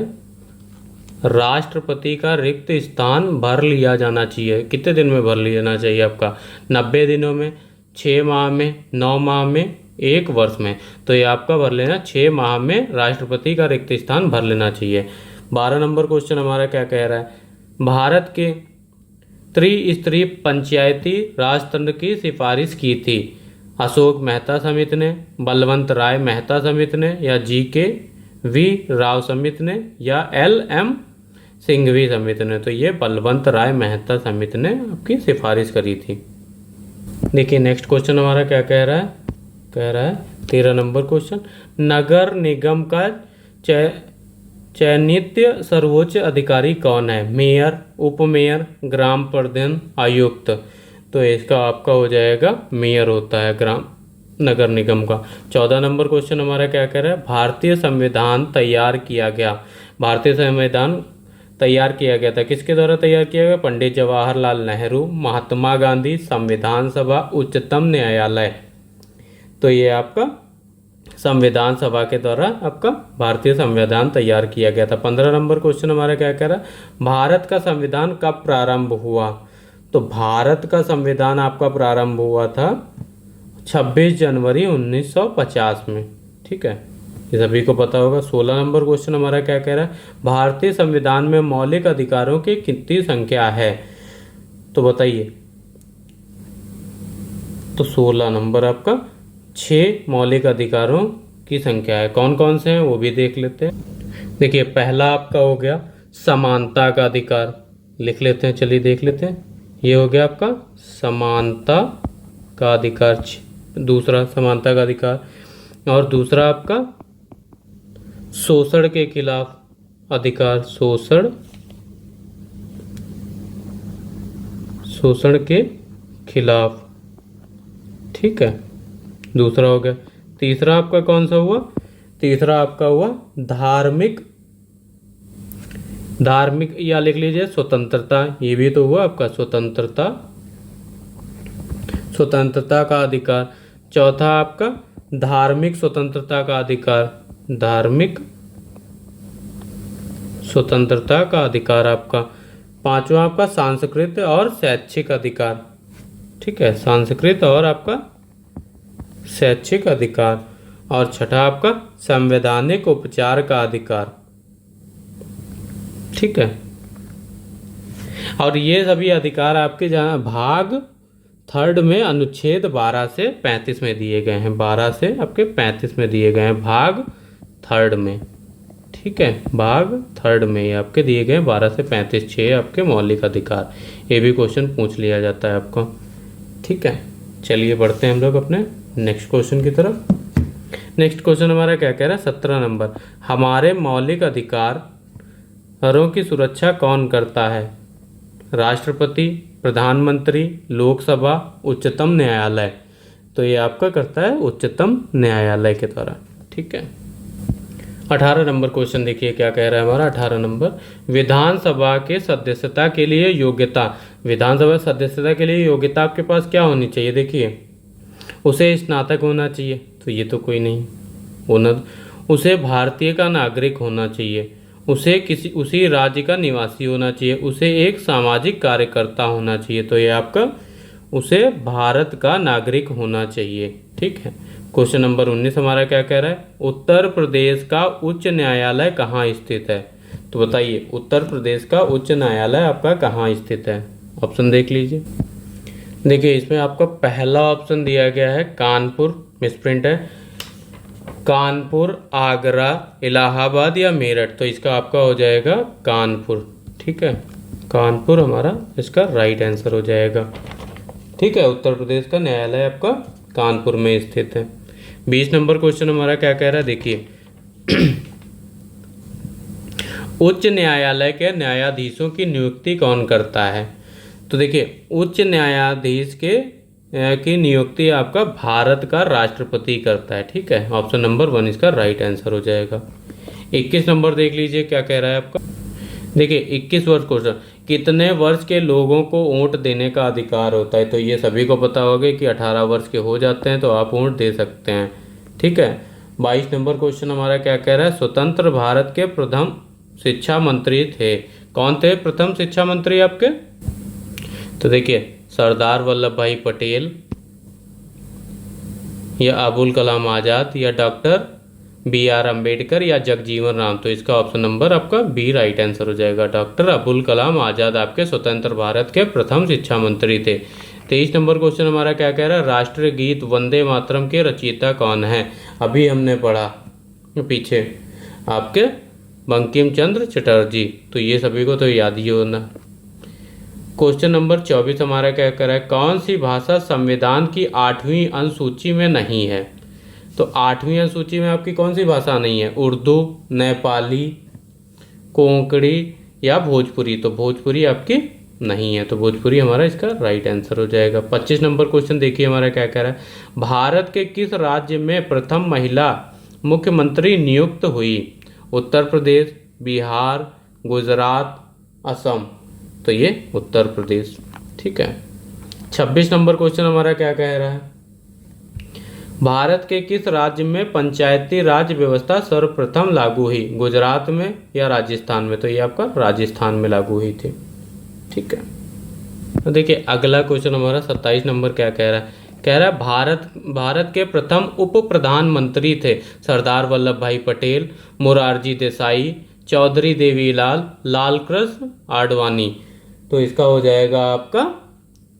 A: राष्ट्रपति का रिक्त स्थान भर लिया जाना चाहिए। कितने दिन में भर लिया जाना चाहिए आपका, 90 दिनों में, 6 माह में, 9 माह में, 1 वर्ष में। तो ये आपका भर लेना 6 माह में राष्ट्रपति का रिक्त स्थान भर लेना चाहिए। 12 नंबर क्वेश्चन हमारा क्या कह रहा है, भारत के त्रिस्तरीय पंचायती राजतंत्र की सिफारिश की थी। अशोक मेहता समिति ने, बलवंत राय मेहता समिति ने, या GKV राव समिति ने, या LM सिंघवी समिति ने। तो ये बलवंत राय मेहता समिति ने आपकी सिफारिश करी थी। देखिए नेक्स्ट क्वेश्चन हमारा क्या कह रहा है 13 नंबर क्वेश्चन, नगर निगम का चयनित सर्वोच्च अधिकारी कौन है। मेयर, उपमेयर, ग्राम प्रधान, आयुक्त। तो इसका आपका हो जाएगा मेयर होता है ग्राम नगर निगम का। 14 नंबर क्वेश्चन हमारा क्या कह रहा है, भारतीय संविधान तैयार किया गया। भारतीय संविधान तैयार किया गया था, किसके द्वारा तैयार किया गया, पंडित जवाहरलाल नेहरू, महात्मा गांधी, संविधान सभा, उच्चतम न्यायालय। तो ये आपका संविधान सभा के द्वारा आपका भारतीय संविधान तैयार किया गया था। 15 नंबर क्वेश्चन हमारा क्या कह रहा है, भारत का संविधान कब प्रारंभ हुआ। तो भारत का संविधान आपका प्रारंभ हुआ था 26 जनवरी 1950 में। ठीक है, ये सभी को पता होगा। 16 नंबर क्वेश्चन हमारा क्या कह रहा है, भारतीय संविधान में मौलिक अधिकारों की कितनी संख्या है। तो बताइए तो 16 नंबर आपका 6 मौलिक अधिकारों की संख्या है। कौन कौन से हैं वो भी देख लेते हैं। देखिए पहला आपका हो गया समानता का अधिकार, लिख लेते हैं, चलिए देख लेते हैं। ये हो गया आपका समानता का अधिकार, दूसरा समानता का अधिकार। और दूसरा आपका शोषण के खिलाफ अधिकार, शोषण के खिलाफ, ठीक है, दूसरा हो गया। तीसरा आपका कौन सा हुआ? तीसरा आपका हुआ धार्मिक या लिख लीजिए स्वतंत्रता, ये भी तो हुआ आपका स्वतंत्रता का अधिकार। चौथा आपका धार्मिक स्वतंत्रता का अधिकार, धार्मिक स्वतंत्रता का अधिकार आपका। पांचवा आपका सांस्कृतिक और शैक्षिक अधिकार, ठीक है, सांस्कृतिक और आपका शैक्षिक अधिकार। और छठा आपका संवैधानिक उपचार का अधिकार, ठीक है। और ये सभी अधिकार आपके जहाँ भाग 3 में अनुच्छेद 12 से 35 में दिए गए हैं, 12 से आपके 35 में दिए गए हैं भाग 3 में, ठीक है, भाग 3 में ये आपके दिए गए 12 से 35, 6 आपके मौलिक अधिकार। ये भी क्वेश्चन पूछ लिया जाता है आपको, ठीक है। चलिए बढ़ते हैं हम लोग अपने नेक्स्ट क्वेश्चन की तरफ। नेक्स्ट क्वेश्चन हमारा क्या कह रहा है? 17 नंबर, हमारे मौलिक अधिकारों की सुरक्षा कौन करता है? राष्ट्रपति, प्रधानमंत्री, लोकसभा, उच्चतम न्यायालय। तो ये आपका करता है उच्चतम न्यायालय के द्वारा, ठीक है। 18 नंबर क्वेश्चन देखिए क्या कह रहा है हमारा। 18 नंबर, विधानसभा के सदस्यता के लिए योग्यता। विधानसभा सदस्यता के लिए योग्यता आपके पास क्या होनी चाहिए? देखिए उसे स्नातक होना चाहिए, तो ये तो कोई नहीं होना। उसे भारतीय का नागरिक होना चाहिए, उसे उसी राज्य का निवासी होना चाहिए, उसे एक सामाजिक कार्यकर्ता होना चाहिए, तो ये आपका उसे भारत का नागरिक होना चाहिए, ठीक है। क्वेश्चन नंबर 19 हमारा क्या कह रहा है? उत्तर प्रदेश का उच्च न्यायालय कहाँ स्थित है? तो बताइए उत्तर प्रदेश का उच्च न्यायालय आपका कहाँ स्थित है? ऑप्शन देख लीजिए। देखिए इसमें आपका पहला ऑप्शन दिया गया है कानपुर, मिसप्रिंट है, कानपुर, आगरा, इलाहाबाद या मेरठ। तो इसका आपका हो जाएगा कानपुर, ठीक है, कानपुर हमारा इसका राइट आंसर हो जाएगा, ठीक है। उत्तर प्रदेश का न्यायालय आपका कानपुर में स्थित है। 20 नंबर क्वेश्चन हमारा क्या कह रहा है? देखिए उच्च न्यायालय के न्यायाधीशों की नियुक्ति कौन करता है? तो देखिए उच्च न्यायाधीश की नियुक्ति आपका भारत का राष्ट्रपति करता है, ठीक है। ऑप्शन नंबर 1 इसका राइट आंसर हो जाएगा। 21 नंबर देख लीजिए क्या कह रहा है आपका। देखिए 21 वर्ष क्वेश्चन, कितने वर्ष के लोगों को वोट देने का अधिकार होता है? तो ये सभी को पता होगा कि 18 वर्ष के हो जाते हैं तो आप वोट दे सकते हैं, ठीक है। 22 नंबर क्वेश्चन हमारा क्या कह रहा है? स्वतंत्र भारत के प्रथम शिक्षा मंत्री थे, कौन थे प्रथम शिक्षा मंत्री आपके? तो देखिए सरदार वल्लभ भाई पटेल या अबुल कलाम आज़ाद या डॉक्टर BR अम्बेडकर या जगजीवन राम। तो इसका ऑप्शन नंबर आपका बी राइट आंसर हो जाएगा। डॉक्टर अबुल कलाम आज़ाद आपके स्वतंत्र भारत के प्रथम शिक्षा मंत्री थे। 23 नंबर क्वेश्चन हमारा क्या कह रहा है? राष्ट्रीय गीत वंदे मातरम के रचयिता कौन है? अभी हमने पढ़ा पीछे आपके बंकिम चंद्र चटर्जी, तो ये सभी को तो याद ही होना। क्वेश्चन नंबर 24 हमारा क्या कह रहा है? कौन सी भाषा संविधान की 8वीं अनुसूची में नहीं है? तो 8वीं अनुसूची में आपकी कौन सी भाषा नहीं है? उर्दू, नेपाली, कोंकणी या भोजपुरी। तो भोजपुरी आपकी नहीं है, तो भोजपुरी हमारा इसका राइट आंसर हो जाएगा। 25 नंबर क्वेश्चन देखिए हमारा क्या कह रहा है? भारत के किस राज्य में प्रथम महिला मुख्यमंत्री नियुक्त हुई? उत्तर प्रदेश, बिहार, गुजरात, असम। तो ये उत्तर प्रदेश, ठीक है। 26 नंबर क्वेश्चन हमारा क्या कह रहा है? भारत के किस राज्य में पंचायती राज व्यवस्था सर्वप्रथम लागू हुई? गुजरात में या राजस्थान में? तो ये आपका राजस्थान में लागू हुई थी, ठीक है। तो देखिए अगला क्वेश्चन हमारा 27 नंबर क्या कह रहा है? कह रहा है भारत के प्रथम उप प्रधानमंत्री थे सरदार वल्लभ भाई पटेल, मोरारजी देसाई, चौधरी देवीलाल, लाल कृष्ण आडवाणी। तो इसका हो जाएगा आपका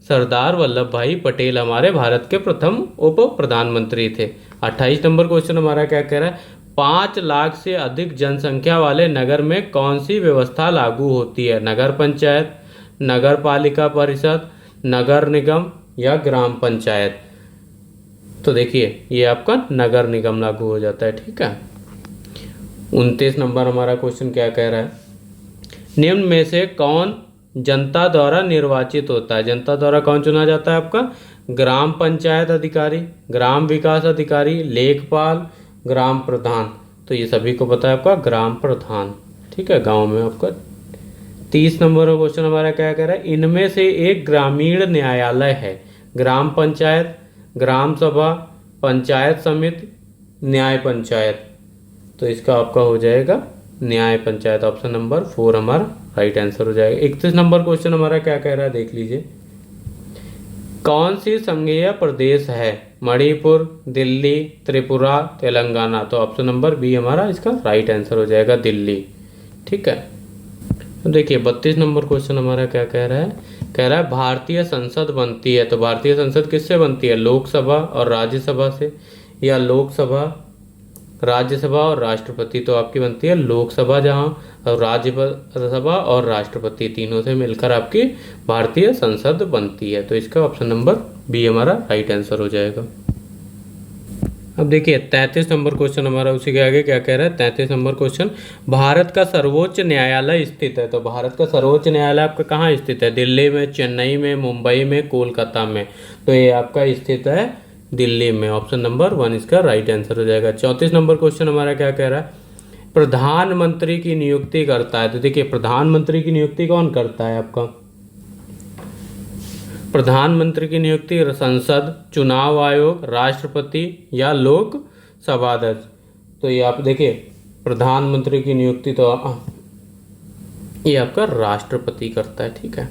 A: सरदार वल्लभ भाई पटेल हमारे भारत के प्रथम उप प्रधानमंत्री थे। 28 नंबर क्वेश्चन हमारा क्या कह रहा है, 5 लाख से अधिक जनसंख्या वाले नगर में कौन सी व्यवस्था लागू होती है? नगर पंचायत, नगर पालिका परिषद, नगर निगम या ग्राम पंचायत? तो देखिए ये आपका नगर निगम लागू हो जाता है। ठीक है। 29 नंबर हमारा क्वेश्चन क्या कह रहा है, निम्न में से कौन जनता द्वारा निर्वाचित होता है? जनता द्वारा कौन चुना जाता है आपका? ग्राम पंचायत अधिकारी, ग्राम विकास अधिकारी, लेखपाल, ग्राम प्रधान। तो ये सभी को पता है आपका ग्राम प्रधान। ठीक है, गांव में आपका। 30 नंबर का क्वेश्चन हमारा क्या कह रहा है, इनमें से एक ग्रामीण न्यायालय है? ग्राम पंचायत, ग्राम सभा, पंचायत समिति, न्याय पंचायत? तो इसका आपका हो जाएगा न्याय पंचायत। ऑप्शन नंबर 4 हमारा राइट आंसर हो जाएगा। 31 नंबर क्वेश्चन हमारा क्या कह रहा है, देख लीजिए। कौन सी संघीय प्रदेश है? मणिपुर, दिल्ली, त्रिपुरा, तेलंगाना? तो ऑप्शन नंबर बी हमारा इसका राइट आंसर हो जाएगा, दिल्ली। ठीक है। तो देखिए 32 नंबर क्वेश्चन हमारा क्या कह रहा है, कह रहा है भारतीय संसद बनती है। तो भारतीय संसद किससे बनती है? लोकसभा और राज्यसभा से, या लोकसभा, राज्यसभा और राष्ट्रपति? तो आपकी बनती है लोकसभा, जहां और राज्यसभा और राष्ट्रपति तीनों से मिलकर आपकी भारतीय संसद बनती है। तो इसका ऑप्शन नंबर बी हमारा राइट आंसर हो जाएगा। अब देखिए 33 नंबर क्वेश्चन हमारा उसी के आगे क्या कह रहा है। 33 नंबर क्वेश्चन, भारत का सर्वोच्च न्यायालय स्थित है? तो भारत का सर्वोच्च न्यायालय आपका कहाँ स्थित है? दिल्ली में, चेन्नई में, मुंबई में, कोलकाता में? तो ये आपका स्थित है दिल्ली में। ऑप्शन नंबर 1 इसका राइट आंसर हो जाएगा। 34 नंबर क्वेश्चन हमारा क्या कह रहा है, प्रधानमंत्री की नियुक्ति करता है? तो देखिए प्रधानमंत्री की नियुक्ति कौन करता है आपका? प्रधानमंत्री की नियुक्ति संसद, चुनाव आयोग, राष्ट्रपति या लोक सभाध्यक्ष? तो ये आप देखिए प्रधानमंत्री की नियुक्ति तो ये आपका राष्ट्रपति करता है। ठीक है।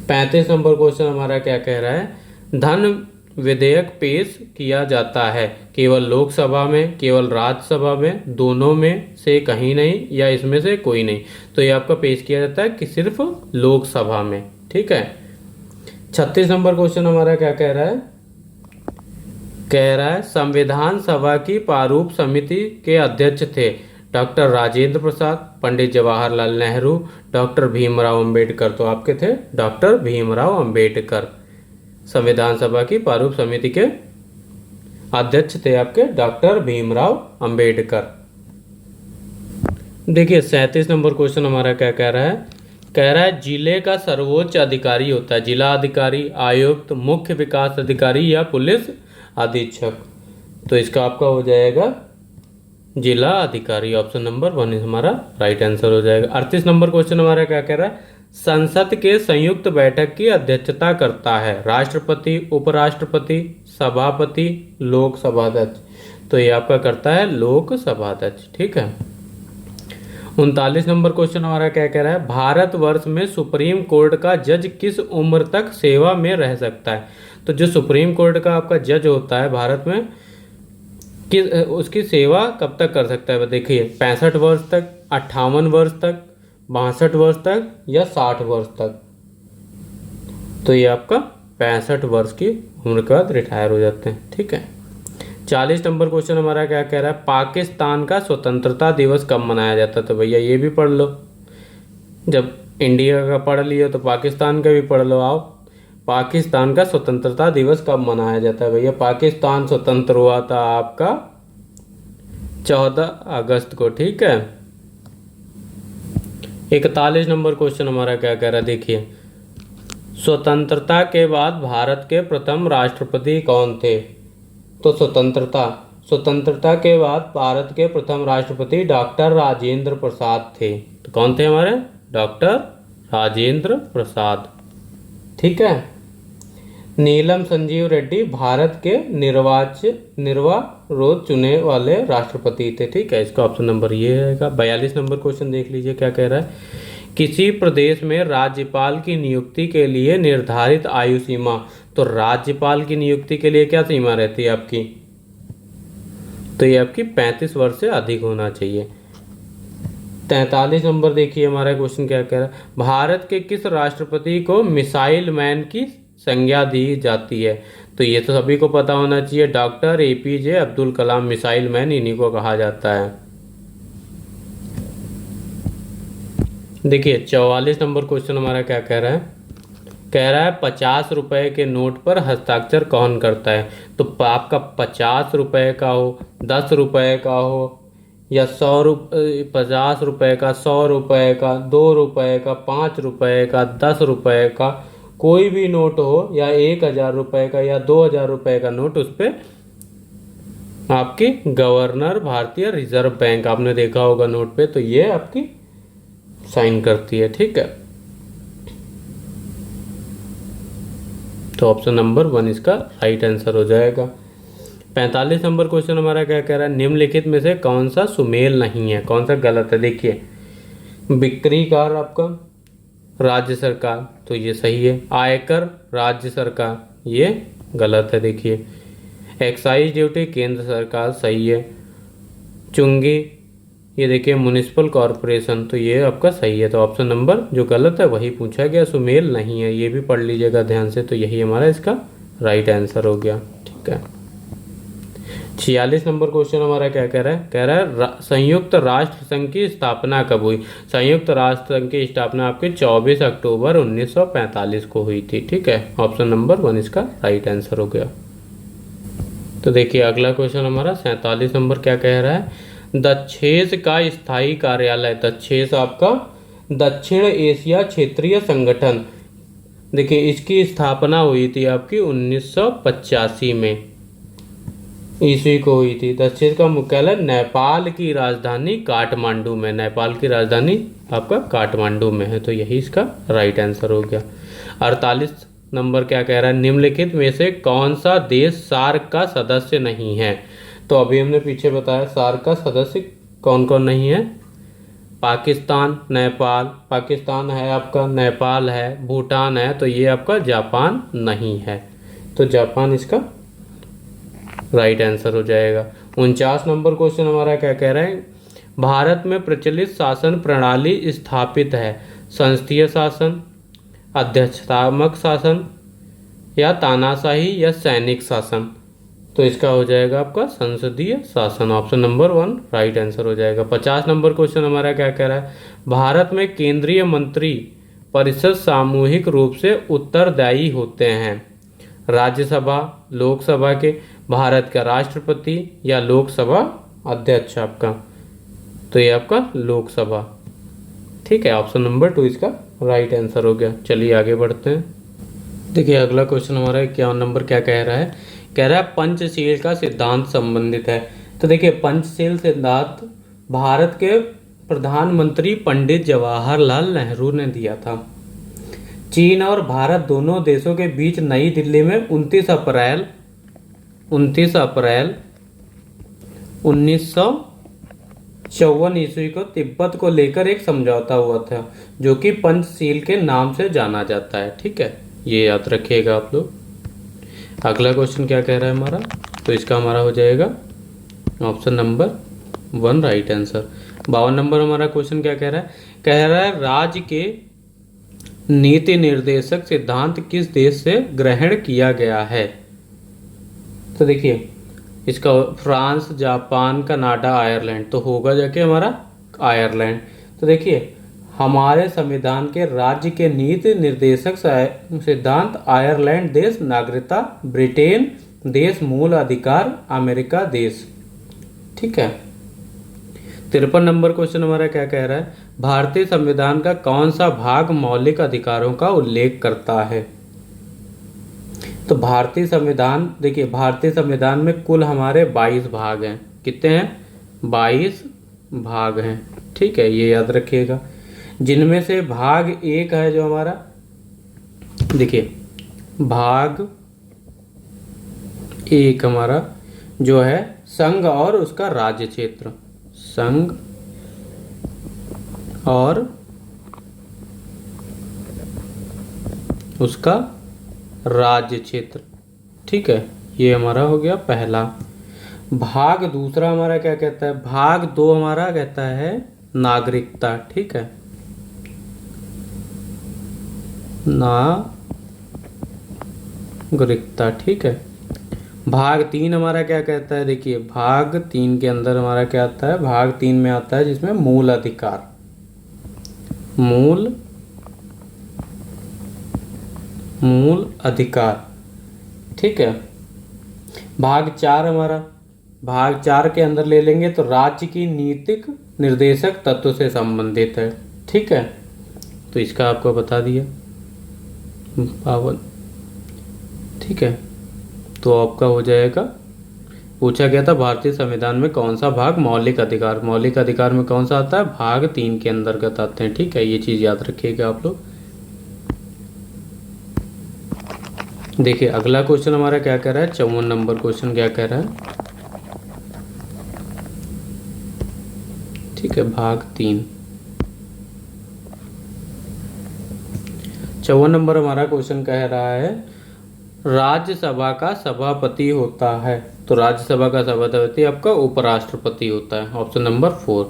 A: 35 नंबर क्वेश्चन हमारा क्या कह रहा है, धन विधेयक पेश किया जाता है केवल लोकसभा में, केवल राज्यसभा में, दोनों में से कहीं नहीं, या इसमें से कोई नहीं? तो ये आपका पेश किया जाता है कि सिर्फ लोकसभा में। ठीक है। 36 नंबर क्वेश्चन हमारा क्या कह रहा है, कह रहा है संविधान सभा की प्रारूप समिति के अध्यक्ष थे डॉक्टर राजेंद्र प्रसाद, पंडित जवाहरलाल नेहरू, डॉक्टर भीमराव अंबेडकर? तो आपके थे डॉक्टर भीमराव अंबेडकर। संविधान सभा की प्रारूप समिति के अध्यक्ष थे आपके डॉक्टर भीमराव अंबेडकर। देखिए 37 नंबर क्वेश्चन हमारा क्या कह रहा है, कह रहा है जिले का सर्वोच्च अधिकारी होता है जिला अधिकारी, आयुक्त, मुख्य विकास अधिकारी या पुलिस अधीक्षक? तो इसका आपका हो जाएगा जिला अधिकारी। ऑप्शन नंबर 1 हमारा राइट आंसर हो जाएगा। 38 नंबर क्वेश्चन हमारा क्या कह रहा है, संसद के संयुक्त बैठक की अध्यक्षता करता है राष्ट्रपति, उपराष्ट्रपति, सभापति, लोकसभाध्यक्ष? तो ये आपका करता है लोकसभाध्यक्ष। ठीक है। 39 नंबर क्वेश्चन हमारा क्या कह रहा है, भारतवर्ष में सुप्रीम कोर्ट का जज किस उम्र तक सेवा में रह सकता है? तो जो सुप्रीम कोर्ट का आपका जज होता है भारत में, किस उसकी सेवा कब तक कर सकता है? देखिए 65 वर्ष तक, 58 वर्ष तक, 62 वर्ष तक या 60 वर्ष तक? तो ये आपका 65 वर्ष की उम्र के बाद रिटायर हो जाते हैं। ठीक है। 40 नंबर क्वेश्चन हमारा क्या कह रहा है, पाकिस्तान का स्वतंत्रता दिवस कब मनाया जाता है? तो भैया ये भी पढ़ लो, जब इंडिया का पढ़ लियो तो पाकिस्तान का भी पढ़ लो। आओ, पाकिस्तान का स्वतंत्रता दिवस कब मनाया जाता है? भैया पाकिस्तान स्वतंत्र हुआ था आपका 14 अगस्त को। ठीक है। 41 नंबर क्वेश्चन हमारा क्या कह रहा है, देखिए स्वतंत्रता के बाद भारत के प्रथम राष्ट्रपति कौन थे? तो स्वतंत्रता के बाद भारत के प्रथम राष्ट्रपति डॉक्टर राजेंद्र प्रसाद थे। तो कौन थे हमारे? डॉक्टर राजेंद्र प्रसाद। ठीक है। नीलम संजीव रेड्डी भारत के निर्वाचित चुने वाले राष्ट्रपति थे। ठीक है। इसका ऑप्शन नंबर ये रहेगा। 42 नंबर क्वेश्चन देख लीजिए क्या कह रहा है, किसी प्रदेश में राज्यपाल की नियुक्ति के लिए निर्धारित आयु सीमा? तो राज्यपाल की नियुक्ति के लिए क्या सीमा रहती है आपकी? तो ये आपकी 35 वर्ष से अधिक होना चाहिए। 43 नंबर देखिए हमारा क्वेश्चन क्या कह रहा है, भारत के किस राष्ट्रपति को मिसाइल मैन की संज्ञा दी जाती है। तो ये तो सभी को पता होना चाहिए, doctor APJ Abdul Kalam missile man, इन्हीं को कहा जाता है। देखिए 44 नंबर क्वेश्चन हमारा क्या कह रहा है, कह रहा है 50 रुपए के नोट पर हस्ताक्षर कौन करता है। तो आपका 50 रुपए का हो, 10 रुपए का हो, या 50 रुपए का, 100 रुपए का, 2 रुपए का, 5 रुपए का, 10 रुपए का, कोई भी नोट हो, या 1000 रुपए का या 2000 रुपए का नोट, उस पर आपकी गवर्नर भारतीय रिजर्व बैंक, आपने देखा होगा नोट पे, तो ये आपकी साइन करती है। ठीक है, तो ऑप्शन नंबर 1 इसका राइट आंसर हो जाएगा। 45 नंबर क्वेश्चन हमारा क्या कह रहा है, निम्नलिखित में से कौन सा सुमेल नहीं है, कौन सा गलत है। देखिए बिक्री कर आपका राज्य सरकार, तो ये सही है। आयकर राज्य सरकार, ये गलत है। देखिए एक्साइज ड्यूटी केंद्र सरकार, सही है। चुंगी, ये देखिए म्युनिसिपल कॉरपोरेशन, तो ये आपका सही है। तो ऑप्शन नंबर जो गलत है वही पूछा गया, सुमेल नहीं है, ये भी पढ़ लीजिएगा ध्यान से। तो यही हमारा इसका राइट आंसर हो गया। ठीक है, 46 नंबर क्वेश्चन हमारा क्या कह रहा है, कह रहा है संयुक्त राष्ट्र संघ की स्थापना कब हुई। संयुक्त राष्ट्र संघ की स्थापना आपके 24 अक्टूबर 1945 को हुई थी। ठीक है, ऑप्शन नंबर 1 इसका राइट आंसर हो गया। तो देखिए अगला क्वेश्चन हमारा 47 नंबर क्या कह रहा है, दक्षेस का स्थायी कार्यालय, दक्षेस आपका दक्षिण एशिया क्षेत्रीय संगठन, देखिए इसकी स्थापना हुई थी आपकी 1985 में ईस्वी को हुई थी। दक्षेस का मुख्यालय नेपाल की राजधानी काठमांडू में, नेपाल की राजधानी आपका काठमांडू में है। तो यही इसका राइट आंसर हो गया। 48 नंबर क्या कह रहा है, निम्नलिखित में से कौन सा देश सार्क का सदस्य नहीं है। तो अभी हमने पीछे बताया सार्क का सदस्य कौन कौन नहीं है, पाकिस्तान, नेपाल, पाकिस्तान है आपका, नेपाल है, भूटान है, तो ये आपका जापान नहीं है। तो जापान इसका राइट आंसर हो जाएगा। 49 नंबर क्वेश्चन हमारा क्या कह रहा है, भारत में प्रचलित शासन प्रणाली स्थापित है, संस्थीय शासन, अध्यक्षतात्मक शासन, या तानाशाही, या सैनिक शासन। तो इसका हो जाएगा आपका संसदीय शासन, ऑप्शन नंबर 1 राइट आंसर हो जाएगा। 50 नंबर क्वेश्चन हमारा क्या कह रहा है, भारत में केंद्रीय मंत्री परिषद सामूहिक रूप से उत्तरदायी होते हैं, राज्यसभा, लोकसभा के, भारत का राष्ट्रपति, या लोकसभा अध्यक्ष आपका। तो ये आपका लोकसभा। ठीक है, ऑप्शन नंबर 2 इसका राइट आंसर हो गया। चलिए आगे बढ़ते हैं। देखिए अगला क्वेश्चन हमारा 51 नंबर क्या कह रहा है, कह रहा है पंचशील का सिद्धांत संबंधित है। तो देखिए पंचशील सिद्धांत भारत के प्रधानमंत्री पंडित जवाहरलाल नेहरू ने दिया था। चीन और भारत दोनों देशों के बीच नई दिल्ली में 29 अप्रैल 1954 ईस्वी को तिब्बत को लेकर एक समझौता हुआ था, जो कि पंचशील के नाम से जाना जाता है। ठीक है, ये याद रखिएगा आप लोग। अगला क्वेश्चन क्या कह रहा है हमारा, तो इसका हमारा हो जाएगा option number 1 right answer. 52 number हमारा क्वेश्चन क्या कह रहा है, कह रहा है राज्य के नीति निर्देशक सिद्धांत किस देश से ग्रहण किया गया है। तो देखिए इसका फ्रांस, जापान, कनाडा, आयरलैंड, तो होगा जाके हमारा आयरलैंड। तो देखिए हमारे संविधान के राज्य के नीति निर्देशक सिद्धांत आयरलैंड देश, नागरिकता ब्रिटेन देश, मूल अधिकार अमेरिका देश। ठीक है, 53 नंबर क्वेश्चन हमारा क्या कह रहा है, भारतीय संविधान का कौन सा भाग मौलिक अधिकारों का उल्लेख करता है। तो भारतीय संविधान, देखिए भारतीय संविधान में कुल हमारे 22 भाग हैं। कितने हैं, 22 भाग हैं। ठीक है, ये याद रखिएगा। जिनमें से भाग 1 है जो हमारा, देखिए भाग 1 हमारा जो है संघ और उसका राज्य क्षेत्र, संघ और उसका राज्य क्षेत्र। ठीक है, ये हमारा हो गया पहला भाग। दूसरा हमारा क्या कहता है, भाग 2 हमारा कहता है नागरिकता, ठीक है, नागरिकता, ठीक है। भाग 3 हमारा क्या कहता है, देखिए भाग 3 के अंदर हमारा क्या आता है, भाग 3 में आता है जिसमें मूल अधिकार, मूल अधिकार, ठीक है। भाग 4 हमारा, भाग 4 के अंदर ले लेंगे तो राज्य की नीतिक निर्देशक तत्व से संबंधित है, ठीक है। तो इसका आपको बता दिया 52, ठीक है। तो आपका हो जाएगा, पूछा गया था भारतीय संविधान में कौन सा भाग मौलिक अधिकार, मौलिक अधिकार में कौन सा आता है, भाग 3 के अंतर्गत आते हैं, ठीक है। ये चीज याद रखिएगा आप लोग। देखिए अगला क्वेश्चन हमारा क्या कह रहा है, 54 नंबर क्वेश्चन क्या कह रहा है, ठीक है, भाग 3 54 नंबर हमारा क्वेश्चन कह रहा है राज्यसभा का सभापति होता है, तो राज्यसभा का सभापति आपका उपराष्ट्रपति होता है, ऑप्शन नंबर 4।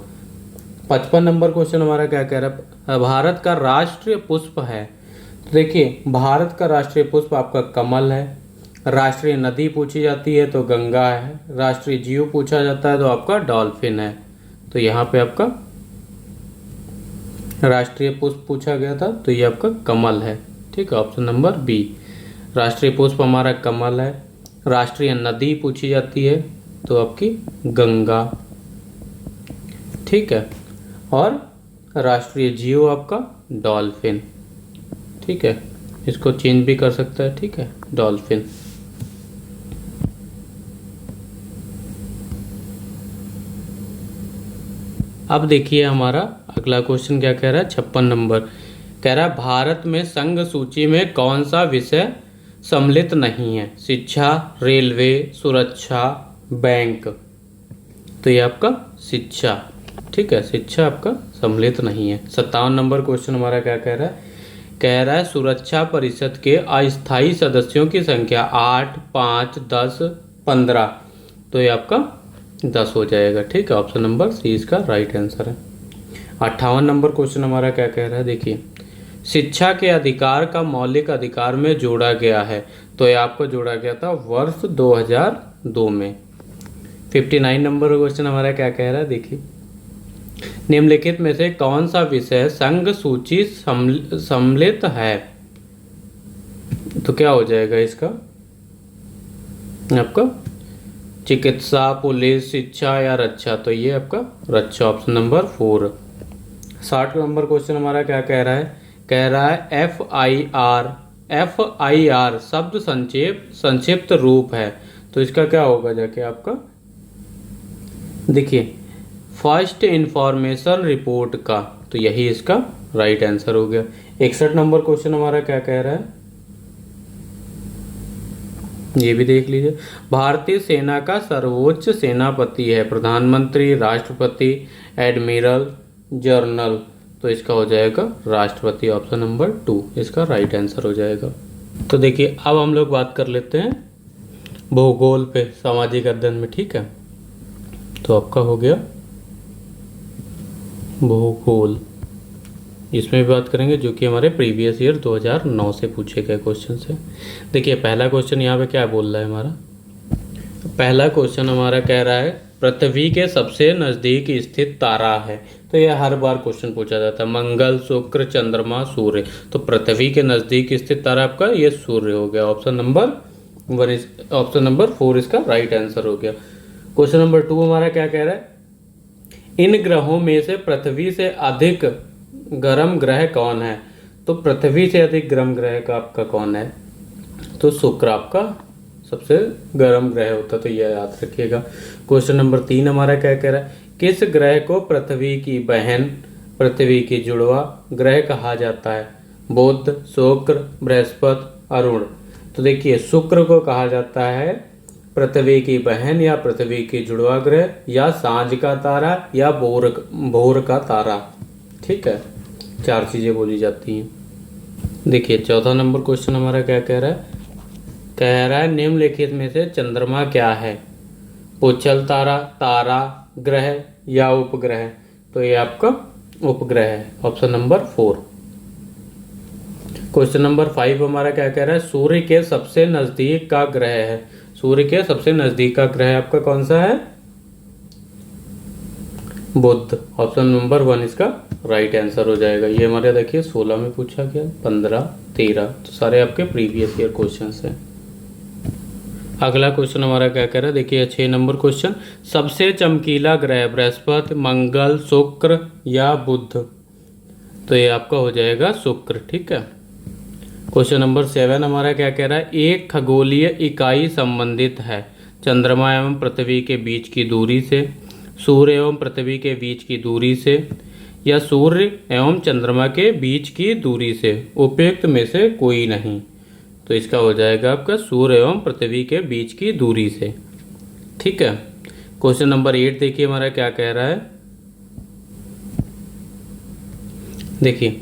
A: 55 नंबर क्वेश्चन हमारा क्या कह रहा है, भारत का राष्ट्रीय पुष्प है, तो देखिए भारत का राष्ट्रीय पुष्प आपका कमल है, राष्ट्रीय नदी पूछी जाती है तो गंगा है, राष्ट्रीय जीव पूछा जाता है तो आपका डॉल्फिन है, तो यहाँ पे आपका राष्ट्रीय पुष्प पूछा गया था तो ये आपका कमल है, ठीक है, ऑप्शन नंबर बी। राष्ट्रीय पुष्प हमारा कमल है, राष्ट्रीय नदी पूछी जाती है तो आपकी गंगा, ठीक है, और राष्ट्रीय जीव आपका डॉल्फिन, ठीक है, इसको चेंज भी कर सकता है, ठीक है, डॉल्फिन। अब देखिए हमारा अगला क्वेश्चन क्या कह रहा है, 56 नंबर कह रहा है भारत में संघ सूची में कौन सा विषय सम्मिलित नहीं है, शिक्षा, रेलवे, सुरक्षा, बैंक, तो ये आपका शिक्षा, ठीक है, शिक्षा आपका सम्मिलित नहीं है। 57 नंबर क्वेश्चन हमारा क्या कह रहा है, कह रहा है सुरक्षा परिषद के अस्थायी सदस्यों की संख्या 8, 5, 10, 15, तो ये आपका 10 हो जाएगा, ठीक है, ऑप्शन नंबर सी इसका राइट आंसर है। 58 नंबर क्वेश्चन हमारा क्या कह रहा है, देखिए शिक्षा के अधिकार का मौलिक अधिकार में जोड़ा गया है, तो ये आपको जोड़ा गया था वर्ष 2002 में। 59 नंबर क्वेश्चन हमारा क्या कह रहा है, देखिए निम्नलिखित में से कौन सा विषय संघ सूची सम्मिलित है, तो क्या हो जाएगा इसका आपका चिकित्सा, पुलिस, शिक्षा या रक्षा, तो ये आपका रक्षा, ऑप्शन नंबर 4। 60 नंबर क्वेश्चन हमारा क्या कह रहा है, कह रहा है FIR शब्द संक्षिप्त रूप है, तो इसका क्या होगा जाके आपका, देखिए फर्स्ट इंफॉर्मेशन रिपोर्ट का, तो यही इसका राइट आंसर हो गया। 61 नंबर क्वेश्चन हमारा क्या कह रहा है, ये भी देख लीजिए, भारतीय सेना का सर्वोच्च सेनापति है प्रधानमंत्री, राष्ट्रपति, एडमिरल, जनरल, तो इसका हो जाएगा राष्ट्रपति, ऑप्शन नंबर 2 इसका राइट आंसर हो जाएगा। तो देखिए अब हम लोग बात कर लेते हैं भूगोल पे, सामाजिक अध्ययन में, ठीक है। तो आपका हो गया भूगोल, इसमें भी बात करेंगे जो कि हमारे प्रीवियस ईयर 2009 से पूछे गए क्वेश्चन से। देखिए पहला क्वेश्चन यहाँ पे क्या बोल रहा है हमारा, पहला क्वेश्चन हमारा कह रहा है पृथ्वी के सबसे नजदीक स्थित तारा है, तो यह हर बार क्वेश्चन पूछा जाता है, मंगल, शुक्र, चंद्रमा, सूर्य, तो पृथ्वी के नजदीक स्थित तारा आपका ये सूर्य हो गया, ऑप्शन नंबर 1, ऑप्शन नंबर 4 इसका राइट आंसर हो गया। क्वेश्चन नंबर 2 हमारा क्या कह रहा है, इन ग्रहों में से पृथ्वी से अधिक गर्म ग्रह कौन है, तो पृथ्वी से अधिक गर्म ग्रह का आपका कौन है, तो शुक्र आपका सबसे गर्म ग्रह होता, तो यह याद रखिएगा। क्वेश्चन नंबर 3 हमारा क्या कह रहा है, किस ग्रह को पृथ्वी की बहन, पृथ्वी की जुड़वा ग्रह कहा जाता है, बुध, शुक्र, बृहस्पति, अरुण, तो देखिए शुक्र को कहा जाता है पृथ्वी की बहन या पृथ्वी की जुड़वा ग्रह या सांझ का तारा या भोर का तारा, ठीक है, 4 चीजें बोली जाती हैं। देखिए 14 नंबर क्वेश्चन हमारा क्या कह रहा है, कह रहा है निम्नलिखित में से चंद्रमा क्या है, पुच्छल तारा, तारा, ग्रह या उपग्रह, तो ये आपका उपग्रह है, ऑप्शन नंबर 4। क्वेश्चन नंबर 5 हमारा क्या कह रहा है, सूर्य के सबसे नजदीक का ग्रह है। सूर्य के सबसे नजदीक का ग्रह आपका कौन सा है, बुध, ऑप्शन नंबर 1 इसका राइट आंसर हो जाएगा। ये हमारे देखिए 16 में पूछा गया, 15, 13, तो सारे आपके प्रीवियस ईयर क्वेश्चंस हैं। अगला क्वेश्चन हमारा क्या कह रहा है, देखिए 6 नंबर क्वेश्चन, सबसे चमकीला ग्रह बृहस्पति, मंगल, शुक्र या बुध। तो ये आपका हो जाएगा शुक्र, ठीक है। क्वेश्चन नंबर 7 हमारा क्या कह रहा है, एक खगोलीय इकाई संबंधित है चंद्रमा एवं पृथ्वी के बीच की दूरी से, सूर्य एवं पृथ्वी के बीच की दूरी से, या सूर्य एवं चंद्रमा के बीच की दूरी से, उपयुक्त में से कोई नहीं। तो इसका हो जाएगा आपका सूर्य एवं पृथ्वी के बीच की दूरी से, ठीक है। क्वेश्चन नंबर 8 देखिए हमारा क्या कह रहा है, देखिए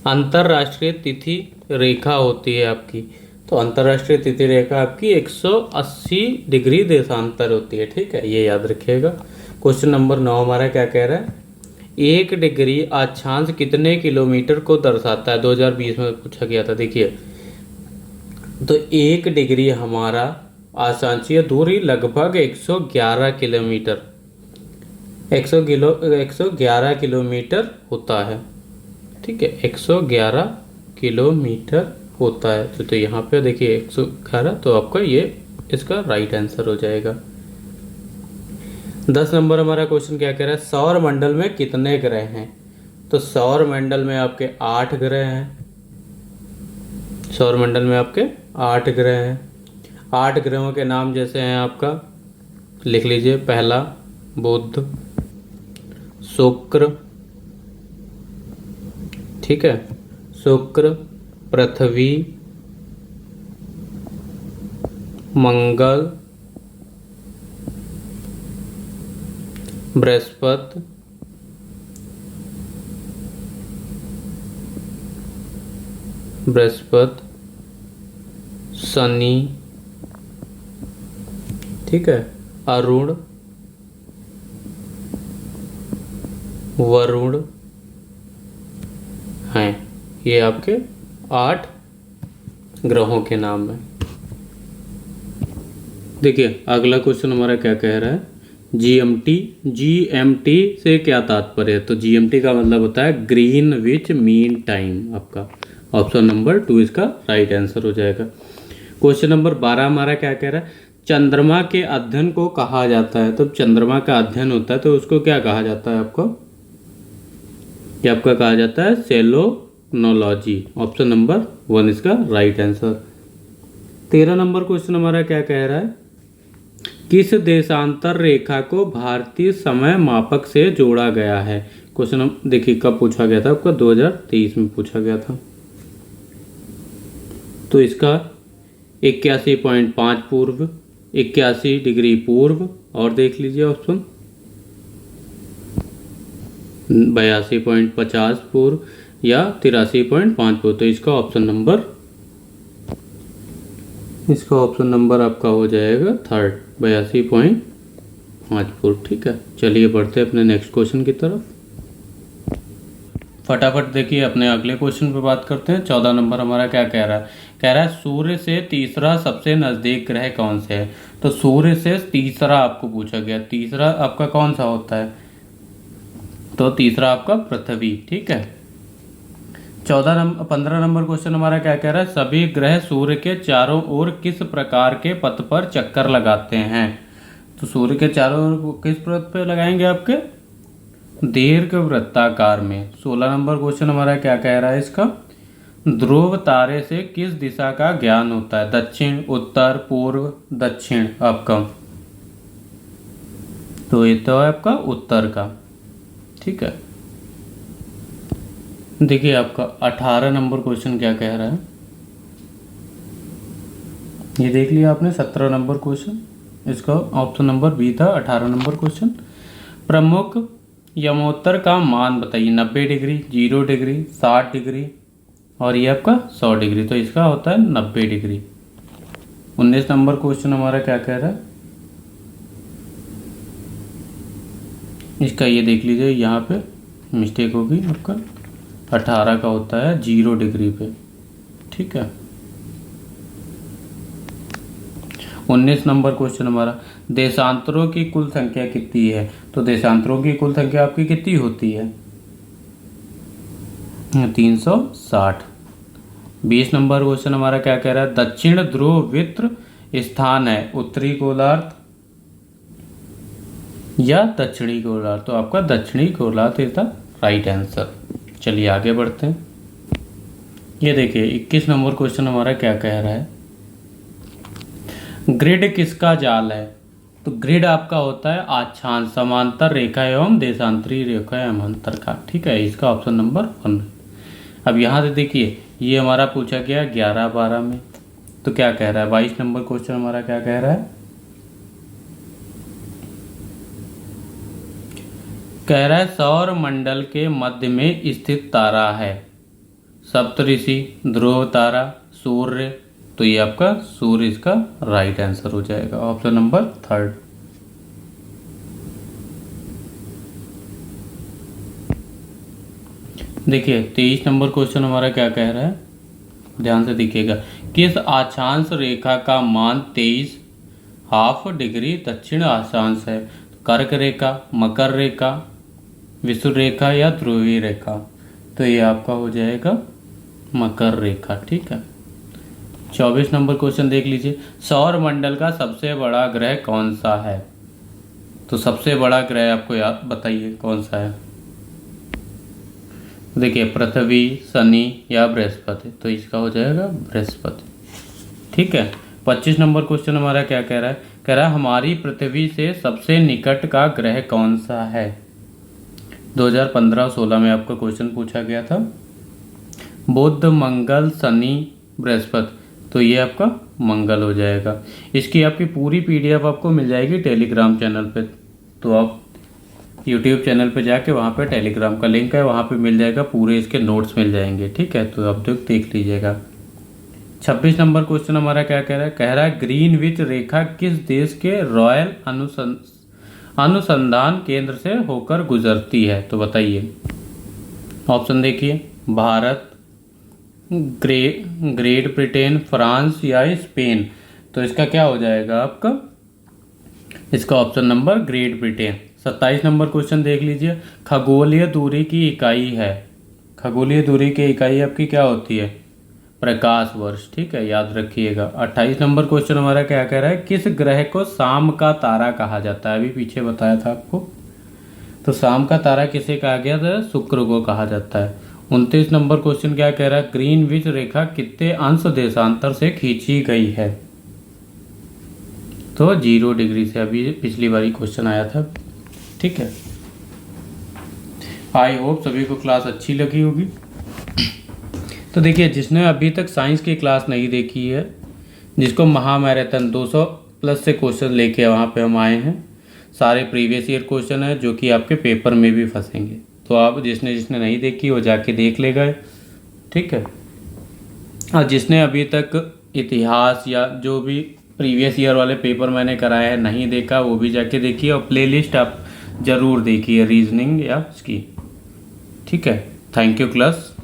A: अंतरराष्ट्रीय तिथि रेखा होती है आपकी, तो अंतरराष्ट्रीय तिथि रेखा आपकी 180 डिग्री देशांतर होती है, ठीक है, ये याद रखिएगा। क्वेश्चन नंबर 9 हमारा क्या कह रहा है, 1 डिग्री अक्षांश कितने किलोमीटर को दर्शाता है, 2020 में पूछा गया था। देखिए तो 1 डिग्री हमारा अक्षांशीय दूरी लगभग 111 किलोमीटर, 111 किलोमीटर होता है, ठीक है, 111 किलोमीटर होता है। तो यहाँ पे देखिए 111, तो आपका ये इसका राइट आंसर हो जाएगा। 10 नंबर हमारा क्वेश्चन क्या कह रहा है, सौर मंडल में कितने ग्रह हैं। तो सौर मंडल में आपके 8 ग्रह हैं, सौर मंडल में आपके 8 ग्रह हैं। 8 ग्रहों के नाम जैसे हैं आपका, लिख लीजिए, पहला बुध, शुक्र, ठीक है, शुक्र, पृथ्वी, मंगल, बृहस्पति, शनि, ठीक है, अरुण, वरुण हैं। ये आपके 8 ग्रहों के नाम हैं। देखिए अगला क्वेश्चन हमारा क्या कह रहा है, जीएमटी से क्या तात्पर्य है। तो जीएमटी का मतलब होता है ग्रीनविच मीन टाइम, आपका ऑप्शन नंबर 2 इसका राइट आंसर हो जाएगा। क्वेश्चन नंबर 12 हमारा क्या कह रहा है, चंद्रमा के अध्ययन को कहा जाता है। तो चंद्रमा का अध्ययन होता है तो उसको क्या कहा जाता है आपको, ये आपका कहा जाता है सेलोनोलॉजी, ऑप्शन नंबर 1 इसका राइट आंसर। 13 नंबर क्वेश्चन हमारा क्या कह रहा है, किस देशांतर रेखा को भारतीय समय मापक से जोड़ा गया है। क्वेश्चन देखिए कब पूछा गया था आपका, 2023 में पूछा गया था। तो इसका 81.5 पूर्व, 81 डिग्री पूर्व, और देख लीजिए ऑप्शन 82.50 पूर्व या 83.5 पूर्व। तो इसका ऑप्शन नंबर आपका हो जाएगा 3rd, 82.5 पूर्व, ठीक है। चलिए बढ़ते हैं अपने नेक्स्ट क्वेश्चन की तरफ। फटाफट देखिए अपने अगले क्वेश्चन पे बात करते हैं। 14 नंबर हमारा क्या कह रहा है, कह रहा है सूर्य से तीसरा सबसे नजदीक ग्रह कौन से है। तो सूर्य से तीसरा आपको पूछा गया, तीसरा आपका कौन सा होता है, तो तीसरा आपका पृथ्वी, ठीक है। 15 नंबर क्वेश्चन हमारा क्या कह रहा है, सभी ग्रह सूर्य के चारों ओर किस प्रकार के पथ पर चक्कर लगाते हैं। तो सूर्य के चारों ओर किस पथ पर लगाएंगे, आपके दीर्घ वृत्ताकार में। 16 नंबर क्वेश्चन हमारा क्या कह रहा है, इसका ध्रुव तारे से किस दिशा का ज्ञान होता है, दक्षिण, उत्तर, पूर्व, दक्षिण आपका। तो ये तो है आपका उत्तर का, ठीक है। देखिए आपका 18 नंबर क्वेश्चन क्या कह रहा है, ये देख लिया आपने। 17 नंबर क्वेश्चन, इसका ऑप्शन नंबर बी था 18 नंबर क्वेश्चन। प्रमुख यमोत्तर का मान बताइए, 90 डिग्री, 0 डिग्री, 60 डिग्री, और ये आपका 100 डिग्री। तो इसका होता है 90 डिग्री। 19 नंबर क्वेश्चन हमारा क्या कह रहा है, इसका ये देख लीजिए, यहाँ पे मिस्टेक होगी आपका, 18 का होता है 0 डिग्री पे, ठीक है। 19 नंबर क्वेश्चन हमारा, देशांतरों की कुल संख्या कितनी है? तो देशांतरों की कुल संख्या आपकी कितनी होती है? 360। 20 नंबर क्वेश्चन हमारा क्या कह रहा है? दक्षिण ध्रुव वृत्त स्थान है उत्तरी गोलार्ध या दक्षिणी गोलार्ध? तो आपका दक्षिणी गोलार्ध इज द राइट आंसर। चलिए आगे बढ़ते हैं। ये देखिए 21 नंबर क्वेश्चन हमारा क्या कह रहा है? ग्रिड किसका जाल है? तो ग्रिड आपका होता है आच्छादन, समांतर रेखा एवं देशांतरी रेखा एवं अंतर का, ठीक है। इसका ऑप्शन नंबर 1। अब यहाँ से देखिए, ये हमारा पूछा गया 11-12 में, तो क्या कह रहा है? 22 नंबर क्वेश्चन हमारा क्या कह रहा है? कह रहा है सौर मंडल के मध्य में स्थित तारा है सप्तऋषि, ध्रुव तारा, सूर्य। तो ये आपका सूर्य इसका राइट आंसर हो जाएगा, ऑप्शन नंबर 3। देखिए 23 नंबर क्वेश्चन हमारा क्या कह रहा है? ध्यान से देखिएगा, किस अक्षांश रेखा का मान 23 डिग्री दक्षिण अक्षांश है? कर्क रेखा, मकर रेखा, विषुव रेखा या ध्रुवीय रेखा? तो ये आपका हो जाएगा मकर रेखा, ठीक है। 24 नंबर क्वेश्चन देख लीजिए, सौर मंडल का सबसे बड़ा ग्रह कौन सा है? तो सबसे बड़ा ग्रह आपको याद बताइए कौन सा है? देखिए पृथ्वी, शनि या बृहस्पति? तो इसका हो जाएगा बृहस्पति, ठीक है। 25 नंबर क्वेश्चन हमारा क्या कह रहा है? कह रहा है हमारी पृथ्वी से सबसे निकट का ग्रह कौन सा है? 2015-16 में आपका क्वेश्चन पूछा गया था। बुध, मंगल, शनि, बृहस्पति? तो ये आपका मंगल हो जाएगा। इसकी आपकी पूरी PDF आपको मिल जाएगी टेलीग्राम चैनल पे, तो आप YouTube चैनल पे जाके वहाँ पे टेलीग्राम का लिंक है, वहाँ पे मिल जाएगा, पूरे इसके नोट्स मिल जाएंगे, ठीक है। तो आप देख लीजिएगा। 26 नंबर क्वेश्चन हमारा क्या कह रहा है? कह रहा है ग्रीनविच रेखा किस देश के रॉयल अनुसंधान केंद्र से होकर गुजरती है? तो बताइए। ऑप्शन देखिए, भारत, ग्रेट ब्रिटेन, फ्रांस या स्पेन? तो इसका क्या हो जाएगा आपका? इसका option number great Britain. 27 number question देख लीजिए, खगोलीय दूरी की इकाई है। खगोलीय दूरी की इकाई आपकी क्या होती है? प्रकाश वर्ष, ठीक है, याद रखिएगा। 28 नंबर क्वेश्चन हमारा क्या कह रहा है? किस ग्रह को शाम का तारा कहा जाता है? अभी पीछे बताया था आपको। तो शाम का तारा किसे कहा गया था? शुक्र को कहा जाता है। 29 नंबर क्वेश्चन क्या कह रहा है? ग्रीनविच रेखा कितने अंश देशांतर से खींची गई है? तो 0 डिग्री से, अभी पिछली बारी क्वेश्चन आया था, ठीक है। आई होप सभी को क्लास अच्छी लगी होगी। तो देखिए, जिसने अभी तक साइंस की क्लास नहीं देखी है, जिसको महामैराथन 200 प्लस से क्वेश्चन लेके वहाँ पे हम आए हैं, सारे प्रीवियस ईयर क्वेश्चन है जो कि आपके पेपर में भी फंसेंगे। तो आप जिसने नहीं देखी वो जाके देख लेगा, ठीक है। और जिसने अभी तक इतिहास या जो भी प्रीवियस ईयर वाले पेपर मैंने कराए हैं नहीं देखा, वो भी जाके देखिए, और प्लेलिस्ट आप ज़रूर देखिए रीजनिंग या उसकी, ठीक है। Thank you class.